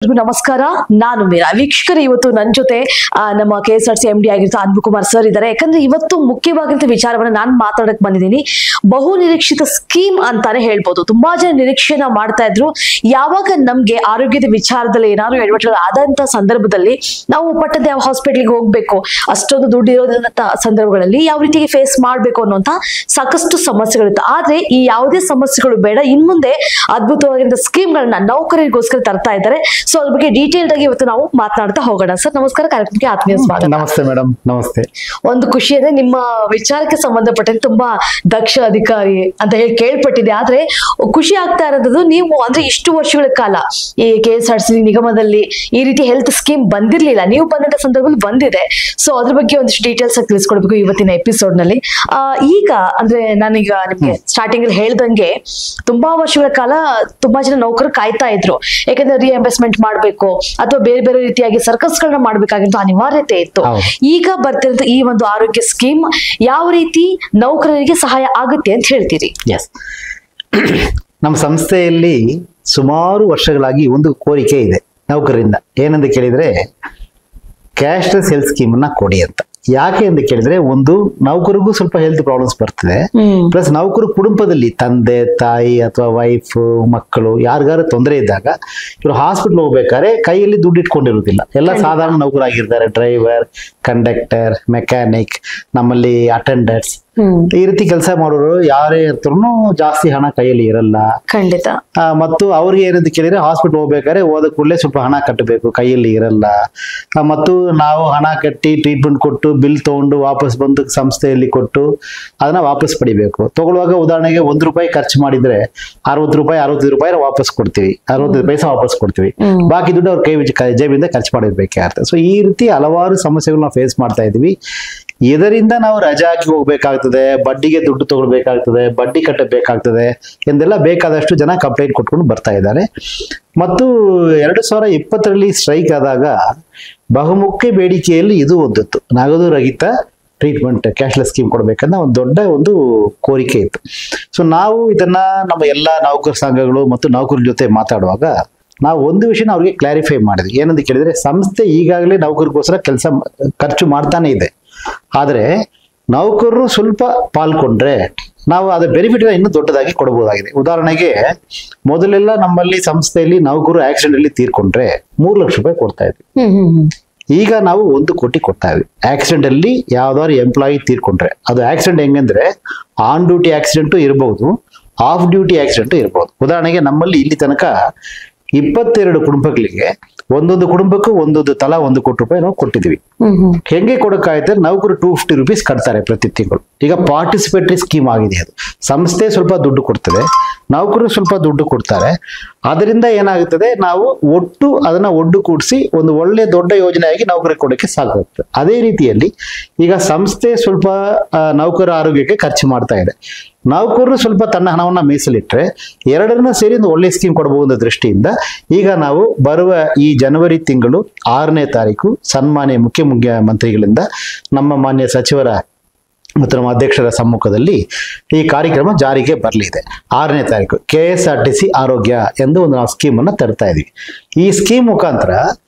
ನಮಸ್ಕಾರ, ನಾನು ಮೀರಾ. ವೀಕ್ಷಕರು, ಇವತ್ತು ನನ್ನ ಜೊತೆ ನಮ್ಮ KSRTC MD ಆಗಿರ್ತ ಅನ್ಬುಕುಮಾರ್ ಸರ್ ಇದ್ದಾರೆ. ಯಾಕಂದ್ರೆ ಇವತ್ತು ಮುಖ್ಯವಾಗಿರೋ ವಿಚಾರವನ್ನ ನಾನು ಮಾತಾಡಕ್ ಬಂದಿದ್ದೀನಿ. ಬಹು ನಿರೀಕ್ಷಿತ ಸ್ಕೀಮ್ ಅಂತಾನೆ ಹೇಳ್ಬೋದು. ತುಂಬಾ ಜನ ನಿರೀಕ್ಷೆನ ಮಾಡ್ತಾ ಇದ್ರು. ಯಾವಾಗ ನಮ್ಗೆ ಆರೋಗ್ಯದ ವಿಚಾರದಲ್ಲಿ ಏನಾದ್ರು ಎಡವಟ್ಟು ಆದಂತ ಸಂದರ್ಭದಲ್ಲಿ ನಾವು ಪಟ್ಟದ ಯಾವ ಹಾಸ್ಪಿಟ್ಲಿಗೆ ಹೋಗ್ಬೇಕು, ಅಷ್ಟೊಂದು ದುಡ್ಡು ಇರೋದಂತ ಸಂದರ್ಭಗಳಲ್ಲಿ ಯಾವ ರೀತಿಗೆ ಫೇಸ್ ಮಾಡ್ಬೇಕು ಅನ್ನುವಂತ ಸಾಕಷ್ಟು ಸಮಸ್ಯೆಗಳಿತ್ತು. ಆದ್ರೆ ಈ ಯಾವುದೇ ಸಮಸ್ಯೆಗಳು ಬೇಡ, ಇನ್ ಮುಂದೆ ಅದ್ಭುತವಾಗಿರೋ ಸ್ಕೀಮ್ ಗಳನ್ನ ನೌಕರರಿಗೋಸ್ಕರ ತರ್ತಾ ಇದ್ದಾರೆ. ಸೊ ಅದ್ರ ಬಗ್ಗೆ ಡೀಟೇಲ್ಡ್ ಆಗಿ ಇವತ್ತು ನಾವು ಮಾತನಾಡ್ತಾ ಹೋಗೋಣ. ಸರ್ ನಮಸ್ಕಾರ, ಕಾರ್ಯಕ್ರಮಕ್ಕೆ ಆತ್ಮೀಯ ಸ್ವಾಗತ. ನಮಸ್ತೆ ಮೇಡಮ್. ನಮಸ್ತೆ. ಒಂದು ಖುಷಿ ಅಂದ್ರೆ ನಿಮ್ಮ ವಿಚಾರಕ್ಕೆ ಸಂಬಂಧಪಟ್ಟಂತೆ ತುಂಬಾ ದಕ್ಷ ಅಧಿಕಾರಿ ಅಂತ ಹೇಳಿ ಕೇಳ್ಪಟ್ಟಿದೆ. ಆದ್ರೆ ಖುಷಿ ಆಗ್ತಾ ಇರೋದು, ನೀವು ಅಂದ್ರೆ ಇಷ್ಟು ವರ್ಷಗಳ ಕಾಲ ಈ KSRTC ನಿಗಮದಲ್ಲಿ ಈ ರೀತಿ ಹೆಲ್ತ್ ಸ್ಕೀಮ್ ಬಂದಿರ್ಲಿಲ್ಲ, ನೀವು ಬಂದಂತ ಸಂದರ್ಭದಲ್ಲಿ ಬಂದಿದೆ. ಸೊ ಅದ್ರ ಬಗ್ಗೆ ಒಂದಿಷ್ಟು ಡೀಟೇಲ್ಸ್ ಆಗಿ ತಿಳಿಸ್ಕೊಡ್ಬೇಕು ಇವತ್ತಿನ ಎಪಿಸೋಡ್ ನಲ್ಲಿ. ಈಗ ಅಂದ್ರೆ ನಾನೀಗ ನಿಮ್ಗೆ ಸ್ಟಾರ್ಟಿಂಗ್ ಅಲ್ಲಿ ಹೇಳ್ದಂಗೆ ತುಂಬಾ ವರ್ಷಗಳ ಕಾಲ ತುಂಬಾ ಜನ ನೌಕರರು ಕಾಯ್ತಾ ಇದ್ರು. ಯಾಕಂದ್ರೆ ರಿಎಂಬರ್ಸ್ಮೆಂಟ್ ಮಾಡ್ಬೇಕು ಅಥವಾ ಬೇರೆ ಬೇರೆ ರೀತಿಯಾಗಿ ಸರ್ಕಸ್ ಗಳನ್ನ ಮಾಡ್ಬೇಕಾಗಿತ್ತು, ಅನಿವಾರ್ಯತೆ ಇತ್ತು. ಈಗ ಬರ್ತಿರೋ ಈ ಒಂದು ಆರೋಗ್ಯ ಸ್ಕೀಮ್ ಯಾವ ರೀತಿ ನೌಕರರಿಗೆ ಸಹಾಯ ಆಗುತ್ತೆ ಅಂತ ಹೇಳ್ತೀರಿ? ನಮ್ಮ ಸಂಸ್ಥೆಯಲ್ಲಿ ಸುಮಾರು ವರ್ಷಗಳಾಗಿ ಒಂದು ಕೋರಿಕೆ ಇದೆ ನೌಕರರಿಂದ. ಏನಂತ ಕೇಳಿದ್ರೆ, ಕ್ಯಾಶ್ಲೆಸ್ ಹೆಲ್ತ್ ಸ್ಕೀಮ್ ಅನ್ನ ಕೊಡಿ ಅಂತ. ಯಾಕೆ ಅಂತ ಕೇಳಿದ್ರೆ, ಒಂದು ನೌಕರಿಗೂ ಸ್ವಲ್ಪ ಹೆಲ್ತ್ ಪ್ರಾಬ್ಲಮ್ಸ್ ಬರ್ತದೆ, ಪ್ಲಸ್ ನೌಕರು ಕುಟುಂಬದಲ್ಲಿ ತಂದೆ ತಾಯಿ ಅಥವಾ ವೈಫ್ ಮಕ್ಕಳು ಯಾರಿಗಾರ ತೊಂದರೆ ಇದ್ದಾಗ ಇವರು ಹಾಸ್ಪಿಟಲ್ ಹೋಗ್ಬೇಕಾದ್ರೆ ಕೈಯಲ್ಲಿ ದುಡ್ಡು ಇಟ್ಕೊಂಡಿರುವುದಿಲ್ಲ. ಎಲ್ಲ ಸಾಧಾರಣ ನೌಕರಾಗಿರ್ತಾರೆ, ಡ್ರೈವರ್, ಕಂಡಕ್ಟರ್, ಮೆಕ್ಯಾನಿಕ್, ನಮ್ಮಲ್ಲಿ ಅಟೆಂಡರ್ಸ್, ಈ ರೀತಿ ಕೆಲಸ ಮಾಡೋರು ಯಾರೇ ಇರ್ತರೂ ಜಾಸ್ತಿ ಹಣ ಕೈಯಲ್ಲಿ ಇರಲ್ಲ. ಖಂಡಿತ. ಮತ್ತು ಅವ್ರಿಗೆ ಏನಂತ ಕೇಳಿದ್ರೆ, ಹಾಸ್ಪಿಟಲ್ ಹೋಗ್ಬೇಕಾದ್ರೆ ಹೋದ ಕೂಡಲೇ ಸ್ವಲ್ಪ ಹಣ ಕಟ್ಟಬೇಕು, ಕೈಯಲ್ಲಿ ಇರಲ್ಲ. ಮತ್ತು ನಾವು ಹಣ ಕಟ್ಟಿ ಟ್ರೀಟ್ಮೆಂಟ್ ಕೊಟ್ಟು ಬಿಲ್ ತಗೊಂಡು ವಾಪಸ್ ಬಂದು ಸಂಸ್ಥೆಯಲ್ಲಿ ಕೊಟ್ಟು ಅದನ್ನ ವಾಪಸ್ ಪಡಿಬೇಕು. ತಗೊಳ್ಳುವಾಗ ಉದಾಹರಣೆಗೆ ₹1 ಖರ್ಚು ಮಾಡಿದ್ರೆ ₹60 ವಾಪಸ್ ಕೊಡ್ತೀವಿ, 65 ಪೈಸೆ ವಾಪಸ್ ಕೊಡ್ತೀವಿ. ಬಾಕಿ ದುಡ್ಡು ಅವ್ರ ಜೇಬಿಂದ ಖರ್ಚು ಮಾಡಿರ್ಬೇಕಾಗ್ತದೆ. ಸೊ ಈ ರೀತಿ ಹಲವಾರು ಸಮಸ್ಯೆಗಳು ನಾವು ಫೇಸ್ ಮಾಡ್ತಾ ಇದೀವಿ. ಇದರಿಂದ ನಾವು ರಜೆ ಹಾಕಿ ಹೋಗ್ಬೇಕಾಗ್ತದೆ, ಬಡ್ಡಿಗೆ ದುಡ್ಡು ತಗೊಳ್ಬೇಕಾಗ್ತದೆ, ಬಡ್ಡಿ ಕಟ್ಟಬೇಕಾಗ್ತದೆ ಎಂದೆಲ್ಲ ಬೇಕಾದಷ್ಟು ಜನ ಕಂಪ್ಲೇಂಟ್ ಕೊಟ್ಕೊಂಡು ಬರ್ತಾ ಇದ್ದಾರೆ. ಮತ್ತು 2020ರಲ್ಲಿ ಸ್ಟ್ರೈಕ್ ಆದಾಗ ಬಹುಮುಖ್ಯ ಬೇಡಿಕೆಯಲ್ಲಿ ಇದು ಒಂದಿತ್ತು, ನಗದು ರಹಿತ ಟ್ರೀಟ್ಮೆಂಟ್ ಕ್ಯಾಶ್ಲೆಸ್ ಸ್ಕೀಮ್ ಕೊಡ್ಬೇಕನ್ನ ಒಂದು ದೊಡ್ಡ ಕೋರಿಕೆ ಇತ್ತು. ಸೊ ನಾವು ಇದನ್ನ ನಮ್ಮ ಎಲ್ಲಾ ನೌಕರ ಸಂಘಗಳು ಮತ್ತು ನೌಕರರ ಜೊತೆ ಮಾತಾಡುವಾಗ ನಾವು ಒಂದು ವಿಷಯನ ಅವ್ರಿಗೆ ಕ್ಲಾರಿಫೈ ಮಾಡಿದ್ವಿ. ಏನಂತ ಕೇಳಿದ್ರೆ, ಸಂಸ್ಥೆ ಈಗಾಗಲೇ ನೌಕರಿಗೋಸ್ಕರ ಕೆಲಸ ಖರ್ಚು ಮಾಡ್ತಾನೆ ಇದೆ. ಆದ್ರೆ ನೌಕರರು ಸ್ವಲ್ಪ ಪಾಲ್ಕೊಂಡ್ರೆ ನಾವು ಅದ ಬೆನಿಫಿಟ್ ಇನ್ನೂ ದೊಡ್ಡದಾಗಿ ಕೊಡಬಹುದಾಗಿದೆ. ಉದಾಹರಣೆಗೆ, ಮೊದಲೆಲ್ಲ ನಮ್ಮಲ್ಲಿ ಸಂಸ್ಥೆಯಲ್ಲಿ ನೌಕರು ಆಕ್ಸಿಡೆಂಟ್ ಅಲ್ಲಿ ತೀರ್ಕೊಂಡ್ರೆ ₹3 ಲಕ್ಷ ಕೊಡ್ತಾ ಇದ್ವಿ. ಈಗ ನಾವು 1 ಕೋಟಿ ಕೊಡ್ತಾ ಇದ್ವಿ. ಆಕ್ಸಿಡೆಂಟ್ ಅಲ್ಲಿ ಯಾವ್ದಾದ್ರು ಎಂಪ್ಲಾಯಿ ತೀರ್ಕೊಂಡ್ರೆ, ಅದು ಆಕ್ಸಿಡೆಂಟ್ ಹೆಂಗಂದ್ರೆ ಆನ್ ಡ್ಯೂಟಿ ಆಕ್ಸಿಡೆಂಟ್ ಇರಬಹುದು, ಆಫ್ ಡ್ಯೂಟಿ ಆಕ್ಸಿಡೆಂಟ್ ಇರಬಹುದು. ಉದಾಹರಣೆಗೆ ನಮ್ಮಲ್ಲಿ ಇಲ್ಲಿ ತನಕ 22 ಕುಟುಂಬಗಳಿಗೆ ಒಂದೊಂದು ಕುಟುಂಬಕ್ಕೂ ತಲಾ ₹1 ಕೋಟಿ ನಾವು ಕೊಟ್ಟಿದ್ವಿ. ಹೆಂಗೆ ಕೊಡಕ್ಕಾಯ್ತು? ನೌಕರು ₹250 ಕಟ್ತಾರೆ ಪ್ರತಿ ತಿಂಗಳು. ಈಗ ಪಾರ್ಟಿಸಿಪೇಟರಿ ಸ್ಕೀಮ್ ಆಗಿದೆ ಅದು. ಸಂಸ್ಥೆ ಸ್ವಲ್ಪ ದುಡ್ಡು ಕೊಡ್ತದೆ, ನೌಕರು ಸ್ವಲ್ಪ ದುಡ್ಡು ಕೊಡ್ತಾರೆ. ಅದರಿಂದ ಏನಾಗುತ್ತದೆ, ನಾವು ಅದನ್ನ ಒಡ್ಡುಗೂಡಿಸಿ ಒಂದು ಒಳ್ಳೆ ದೊಡ್ಡ ಯೋಜನೆಯಾಗಿ ನೌಕರಿಗೆ ಕೊಡಕ್ಕೆ ಸಾಕಾಗುತ್ತೆ. ಅದೇ ರೀತಿಯಲ್ಲಿ ಈಗ ಸಂಸ್ಥೆ ಸ್ವಲ್ಪ ನೌಕರ ಆರೋಗ್ಯಕ್ಕೆ ಖರ್ಚು ಮಾಡ್ತಾ ಇದೆ. ನೌಕರರು ಸ್ವಲ್ಪ ತನ್ನ ಹಣವನ್ನ ಮೀಸಲಿಟ್ರೆ ಎರಡರನ್ನ ಸೇರಿ ಒಂದು ಒಳ್ಳೆ ಸ್ಕೀಮ್ ಕೊಡಬಹುದು ದೃಷ್ಟಿಯಿಂದ ಈಗ ನಾವು ಬರುವ ಈ ಜನವರಿ ತಿಂಗಳು 6ನೇ ತಾರೀಕು ಸನ್ಮಾನ್ಯ ಮುಖ್ಯಮಂತ್ರಿಗಳಿಂದ ನಮ್ಮ ಮಾನ್ಯ ಸಚಿವರ ಮತ್ತು ನಮ್ಮ ಅಧ್ಯಕ್ಷರ ಸಮ್ಮುಖದಲ್ಲಿ ಈ ಕಾರ್ಯಕ್ರಮ ಜಾರಿಗೆ ಬರಲಿದೆ. 6ನೇ ತಾರೀಕು KSRTC ಆರೋಗ್ಯ ಎಂದು ಒಂದು ನಾವು ಸ್ಕೀಮ್ ಅನ್ನ ತರ್ತಾ ಇದೀವಿ. ಈ ಸ್ಕೀಮ್ ಮುಖಾಂತರ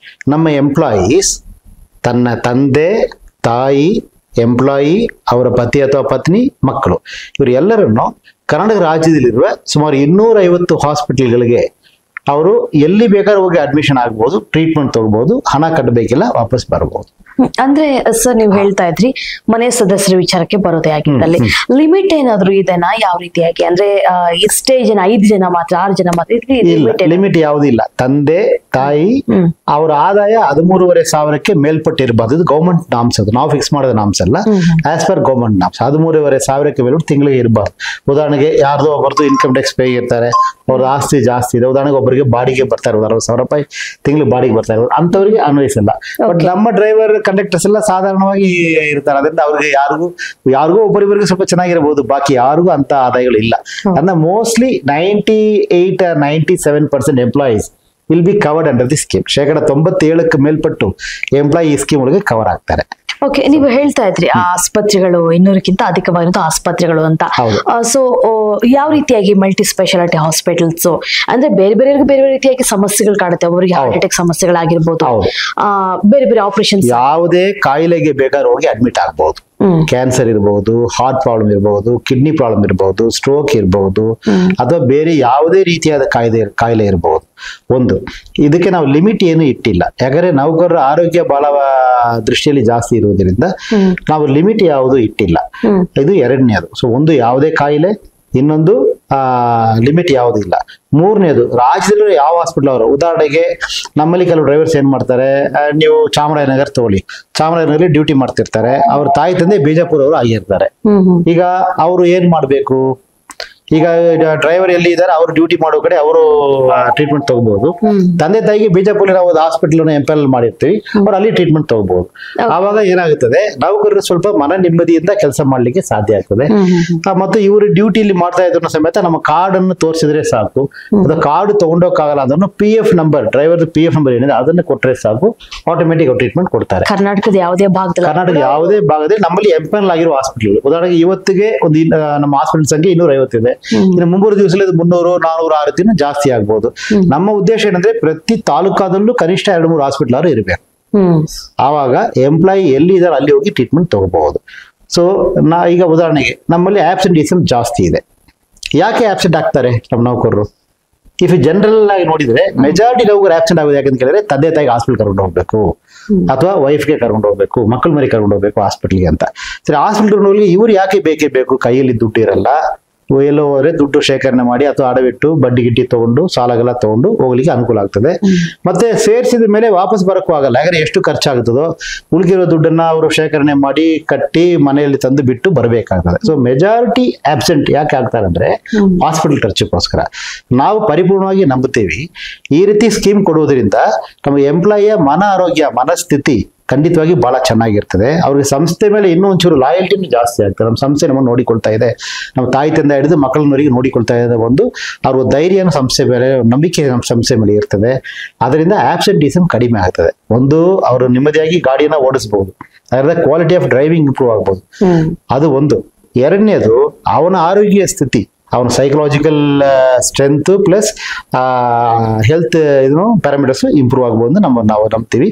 ನಮ್ಮ ಎಂಪ್ಲಾಯೀಸ್ ತನ್ನ ತಂದೆ ತಾಯಿ, ಎಂಪ್ಲಾಯಿ, ಅವರ ಪತಿ ಅಥವಾ ಪತ್ನಿ, ಮಕ್ಕಳು, ಇವರು ಎಲ್ಲರನ್ನು ಕರ್ನಾಟಕ ರಾಜ್ಯದಲ್ಲಿರುವ ಸುಮಾರು 250 ಹಾಸ್ಪಿಟಲ್ಗಳಿಗೆ ಅವರು ಎಲ್ಲಿ ಬೇಕಾದ್ರೂ ಹೋಗಿ ಅಡ್ಮಿಷನ್ ಆಗ್ಬಹುದು, ಟ್ರೀಟ್ಮೆಂಟ್ ತಗೋಬಹುದು, ಹಣ ಕಟ್ಟಬೇಕಿಲ್ಲ, ವಾಪಸ್ ಬರಬಹುದು. ಅಂದ್ರೆ ಸರ್, ನೀವು ಹೇಳ್ತಾ ಇದ್ರಿ ಮನೆ ಸದಸ್ಯರ ವಿಚಾರಕ್ಕೆ ಬರೋದೇ ಆಗಿದ್ದಲ್ಲಿ ಲಿಮಿಟ್ ಏನಾದ್ರು ಇದೆನಾ? ಯಾವ ರೀತಿಯಾಗಿ ಅಂದ್ರೆ ಇಷ್ಟೇ ಜನ, 5 ಜನ ಮಾತ್ರ, 6 ಜನ ಮಾತ್ರ? ಲಿಮಿಟ್ ಯಾವುದೂ ಇಲ್ಲ. ತಂದೆ ತಾಯಿ ಅವರ ಆದಾಯ 13,500 ಮೇಲ್ಪಟ್ಟಿರಬಾರ್ದು. ಇದು ಗೌರ್ಮೆಂಟ್ ನಾಮ್ಸ್, ಅದು ನಾವು ಫಿಕ್ಸ್ ಮಾಡೋದು ನಾಮ್ಸ್ ಅಲ್ಲ. ಆಸ್ ಪರ್ ಗೌರ್ಮೆಂಟ್ ನಾಮ್ಸ್ 13,500 ಮೇಲ್ಪಟ್ಟು ತಿಂಗಳಿಗೆ ಇರಬಾರ್ದು. ಉದಾಹರಣೆಗೆ ಯಾರ್ದೋ ಒಬ್ಬರದು ಇನ್ಕಮ್ ಟ್ಯಾಕ್ಸ್ ಪೇ ಇರ್ತಾರೆ, ಅವ್ರದ್ದು ಆಸ್ತಿ ಜಾಸ್ತಿ ಇದೆ. ಉದಾಹರಣೆಗೆ ಒಬ್ಬರಿಗೆ ಬಾಡಿಗೆ ಬರ್ತಾ ಇರೋದು ₹60,000 ತಿಂಗಳು ಬಾಡಿಗೆ ಬರ್ತಾ ಇರೋದು, ಅಂತವ್ರಿಗೆ ಅನ್ವಯಿಸಲ್ಲ. ಬಟ್ ನಮ್ಮ ಡ್ರೈವರ್ ಕಂಡಕ್ಟರ್ಸ್ ಎಲ್ಲ ಸಾಧಾರಣವಾಗಿ ಇರ್ತಾರೆ. ಅದರಿಂದ ಅವ್ರಿಗೆ ಯಾರಿಗೂ ಒಬ್ಬರಿಬ್ಬರಿಗೆ ಸ್ವಲ್ಪ ಚೆನ್ನಾಗಿರಬಹುದು, ಬಾಕಿ ಯಾರಿಗೂ ಅಂತ ಆದಾಯಗಳು ಇಲ್ಲ. ಅಂದ್ರೆ mostly 98 or 97% employees will be covered under the scheme. 97% ಮೇಲ್ಪಟ್ಟು ಎಂಪ್ಲಾಯಿ ಈ ಸ್ಕೀಮ್ ಒಳಗೆ ಕವರ್ ಆಗ್ತಾರೆ. ಓಕೆ, ನೀವು ಹೇಳ್ತಾ ಇದ್ರಿ ಆ ಆಸ್ಪತ್ರೆಗಳು 200ಕ್ಕಿಂತ ಅಧಿಕವಾಗಿರುವಂತಹ ಆಸ್ಪತ್ರೆಗಳು ಅಂತ. ಸೊ ಯಾವ ರೀತಿಯಾಗಿ ಮಲ್ಟಿ ಸ್ಪೆಷಾಲಿಟಿ ಹಾಸ್ಪಿಟಲ್ಸ್ ಅಂದ್ರೆ ಬೇರೆ ಬೇರೆ ಬೇರೆ ರೀತಿಯಾಗಿ ಸಮಸ್ಯೆಗಳು ಕಾಡುತ್ತೆ. ಒಬ್ಬರಿಗೆ ಹಾರ್ಟ್ ಅಟ್ಯಾಕ್ ಸಮಸ್ಯೆಗಳಾಗಿರ್ಬೋದು, ಬೇರೆ ಬೇರೆ ಆಪರೇಷನ್, ಯಾವುದೇ ಕಾಯಿಲೆಗೆ ಬೇಕಾದ್ರೆ ಹೋಗಿ ಅಡ್ಮಿಟ್ ಆಗ್ಬಹುದು. ಕ್ಯಾನ್ಸರ್ ಇರಬಹುದು, ಹಾರ್ಟ್ ಪ್ರಾಬ್ಲಮ್ ಇರಬಹುದು, ಕಿಡ್ನಿ ಪ್ರಾಬ್ಲಮ್ ಇರಬಹುದು, ಸ್ಟ್ರೋಕ್ ಇರಬಹುದು, ಅಥವಾ ಬೇರೆ ಯಾವುದೇ ರೀತಿಯಾದ ಕಾಯಿಲೆ ಇರಬಹುದು. ಒಂದು ಇದಕ್ಕೆ ನಾವು ಲಿಮಿಟ್ ಏನು ಇಟ್ಟಿಲ್ಲ, ಯಾಕಂದ್ರೆ ನೌಕರರ ಆರೋಗ್ಯ ಬಹಳ ದೃಷ್ಟಿಯಲ್ಲಿ ಜಾಸ್ತಿ ಇರುವುದರಿಂದ ನಾವು ಲಿಮಿಟ್ ಯಾವುದು ಇಟ್ಟಿಲ್ಲ. ಇದು ಎರಡನೇದು. ಸೊ ಒಂದು ಯಾವುದೇ ಕಾಯಿಲೆ, ಇನ್ನೊಂದು ಲಿಮಿಟ್ ಯಾವುದೂ ಇಲ್ಲ. ಮೂರನೇದು ರಾಜ್ಯದಲ್ಲಿ ಯಾವ ಹಾಸ್ಪಿಟಲ್ ಅವರು, ಉದಾಹರಣೆಗೆ ನಮ್ಮಲ್ಲಿ ಕೆಲವು ಡ್ರೈವರ್ಸ್ ಏನ್ ಮಾಡ್ತಾರೆ, ನೀವು ಚಾಮರಾಜನಗರ ತಗೊಳ್ಳಿ, ಚಾಮರಾಜನಗರಲ್ಲಿ ಡ್ಯೂಟಿ ಮಾಡ್ತಿರ್ತಾರೆ, ಅವ್ರ ತಾಯಿ ತಂದೆ ಬಿಜಾಪುರ ಅವರು ಆಗಿರ್ತಾರೆ. ಈಗ ಅವರು ಏನ್ ಮಾಡ್ಬೇಕು, ಈಗ ಡ್ರೈವರ್ ಎಲ್ಲಿ ಇದ್ದಾರೆ ಅವ್ರು ಡ್ಯೂಟಿ ಮಾಡೋ ಕಡೆ ಅವರು ಟ್ರೀಟ್ಮೆಂಟ್ ತಗೋಬಹುದು. ತಂದೆ ತಾಯಿಗೆ ಬಿಜಾಪುರ ನಾವು ಹಾಸ್ಪಿಟಲ್ ಎಂಪೆಲ್ ಮಾಡಿರ್ತೀವಿ, ಅವ್ರು ಅಲ್ಲಿ ಟ್ರೀಟ್ಮೆಂಟ್ ತಗೋಬಹುದು. ಆವಾಗ ಏನಾಗುತ್ತದೆ, ನೌಕರರು ಸ್ವಲ್ಪ ಮನ ನೆಮ್ಮದಿಯಿಂದ ಕೆಲಸ ಮಾಡ್ಲಿಕ್ಕೆ ಸಾಧ್ಯ ಆಗ್ತದೆ. ಮತ್ತು ಇವರು ಡ್ಯೂಟಿಲಿ ಮಾಡ್ತಾ ಇದ್ರು ಸಮೇತ ನಮ್ಮ ಕಾರ್ಡ್ ಅನ್ನು ತೋರಿಸಿದ್ರೆ ಸಾಕು. ಅದು ಕಾರ್ಡ್ ತಗೊಂಡೋಗಲ್ಲ, ಅದನ್ನು PF number, driver PF number ಏನಿದೆ ಅದನ್ನು ಕೊಟ್ಟರೆ ಸಾಕು, ಆಟೋಮೆಟಿಕ್ ಟ್ರೀಟ್ಮೆಂಟ್ ಕೊಡ್ತಾರೆ. ಕರ್ನಾಟಕದ ಯಾವುದೇ ಭಾಗದಲ್ಲಿ ನಮ್ಮಲ್ಲಿ ಎಂಪೆಲ್ ಆಗಿರುವ ಹಾಸ್ಪಿಟಲ್, ಉದಾಹರಣೆಗೆ ಇವತ್ತಿಗೆ ಒಂದು ನಮ್ಮ ಹಾಸ್ಪಿಟಲ್ ಸಂಖ್ಯೆ 250 ಇದೆ. ಇನ್ನು ಮುಂಬರುವ ದಿವಸದಲ್ಲಿ 300, 400, 600 ಜಾಸ್ತಿ ಆಗ್ಬಹುದು. ನಮ್ಮ ಉದ್ದೇಶ ಏನಂದ್ರೆ ಪ್ರತಿ ತಾಲೂಕಾದಲ್ಲೂ ಕನಿಷ್ಠ 2-3 ಹಾಸ್ಪಿಟಲ್ ಆದ್ರೂ ಇರಬೇಕು. ಆವಾಗ ಎಂಪ್ಲಾಯಿ ಎಲ್ಲಿ ಇದಾರೆ ಅಲ್ಲಿ ಹೋಗಿ ಟ್ರೀಟ್ಮೆಂಟ್ ತಗೋಬಹುದು. ಸೊ ಈಗ ಉದಾಹರಣೆಗೆ ನಮ್ಮಲ್ಲಿ ಆಬ್ಸೆಂಟೀಸಮ್ ಜಾಸ್ತಿ ಇದೆ. ಯಾಕೆ ಆಬ್ಸೆಂಟ್ ಆಗ್ತಾರೆ ನಮ್ಮ ನೌಕರರು? ಇಫ್ ಜನರಲ್ ಆಗಿ ನೋಡಿದ್ರೆ ಮೆಜಾರಿಟಿ ನೌಕರು ಆಬ್ಸೆಂಟ್ ಆಗೋದು ಯಾಕಂತ ಕೇಳಿದ್ರೆ ತಂದೆ ತಾಯಿಗೆ ಹಾಸ್ಪಿಟಲ್ ಕರ್ಕೊಂಡು ಹೋಗ್ಬೇಕು, ಅಥವಾ ವೈಫ್ಗೆ ಕರ್ಕೊಂಡು ಹೋಗ್ಬೇಕು, ಮಕ್ಕಳ ಮರಿ ಕರ್ಕೊಂಡು ಹೋಗ್ಬೇಕು ಹಾಸ್ಪಿಟಲ್ಗೆ ಅಂತ. ಸರಿ, ಹಾಸ್ಪಿಟಲ್ ಹೋಗ್ಲಿ ಇವ್ರು ಯಾಕೆ ಬೇಕೇ ಬೇಕು? ಕೈಯಲ್ಲಿ ದುಡ್ಡು ಇರಲ್ಲ, ಎಲ್ಲೋ ಹೋದ್ರೆ ದುಡ್ಡು ಶೇಖರಣೆ ಮಾಡಿ ಅಥವಾ ಅಡವಿಟ್ಟು ಬಡ್ಡಿ ಗಿಡ್ಡಿ ತಗೊಂಡು ಸಾಲಗೆಲ್ಲ ತಗೊಂಡು ಹೋಗ್ಲಿಕ್ಕೆ ಅನುಕೂಲ ಆಗ್ತದೆ. ಮತ್ತೆ ಸೇರಿಸಿದ ಮೇಲೆ ವಾಪಸ್ ಬರಕ್ಕೂ ಆಗಲ್ಲ, ಯಾಕಂದ್ರೆ ಎಷ್ಟು ಖರ್ಚಾಗ್ತದೋ ಉಳಿದಿರೋ ದುಡ್ಡನ್ನ ಅವರು ಶೇಖರಣೆ ಮಾಡಿ ಕಟ್ಟಿ ಮನೆಯಲ್ಲಿ ತಂದು ಬಿಟ್ಟು ಬರಬೇಕಾಗ್ತದೆ. ಸೊ ಮೆಜಾರಿಟಿ ಆಬ್ಸೆಂಟ್ ಯಾಕೆ ಆಗ್ತಾರೆ ಅಂದ್ರೆ ಹಾಸ್ಪಿಟಲ್ ಖರ್ಚಕ್ಕೋಸ್ಕರ. ನಾವು ಪರಿಪೂರ್ಣವಾಗಿ ನಂಬುತ್ತೀವಿ, ಈ ರೀತಿ ಸ್ಕೀಮ್ ಕೊಡುವುದರಿಂದ ನಮ್ಮ ಎಂಪ್ಲಾಯಿಯ ಮನ ಆರೋಗ್ಯ, ಮನಸ್ಥಿತಿ ಖಂಡಿತವಾಗಿ ಬಹಳ ಚೆನ್ನಾಗಿರ್ತದೆ. ಅವ್ರಿಗೆ ಸಂಸ್ಥೆ ಮೇಲೆ ಇನ್ನೂ ಒಂಚೂರು ಲಾಯಲ್ಟಿನೂ ಜಾಸ್ತಿ ಆಗ್ತದೆ. ನಮ್ಮ ಸಂಸ್ಥೆ ನಮ್ಮನ್ನು ನೋಡಿಕೊಳ್ತಾ ಇದೆ, ನಮ್ಮ ತಾಯಿ ತಂದೆ ಹಿಡಿದು ಮಕ್ಕಳನ್ನವರಿಗೆ ನೋಡಿಕೊಳ್ತಾ ಇದೆ. ಒಂದು ಅವ್ರ ಧೈರ್ಯನ ಸಂಸ್ಥೆ ಮೇಲೆ, ನಂಬಿಕೆ ನಮ್ಮ ಸಂಸ್ಥೆ ಮೇಲೆ ಇರ್ತದೆ. ಅದರಿಂದ ಆಬ್ಸೆಂಟೀಸಮ್ ಕಡಿಮೆ ಆಗ್ತದೆ. ಒಂದು ಅವರು ನೆಮ್ಮದಿಯಾಗಿ ಗಾಡಿಯನ್ನ ಓಡಿಸಬಹುದು, ಅದರಿಂದ ಕ್ವಾಲಿಟಿ ಆಫ್ ಡ್ರೈವಿಂಗ್ ಇಂಪ್ರೂವ್ ಆಗ್ಬೋದು. ಅದು ಒಂದು. ಎರಡನೇದು ಅವನ ಆರೋಗ್ಯ ಸ್ಥಿತಿ, ಅವನ psychological strength plus health parameters improve ಆಗ್ಬೋದು ನಾವು ನಂಬ್ತೀವಿ.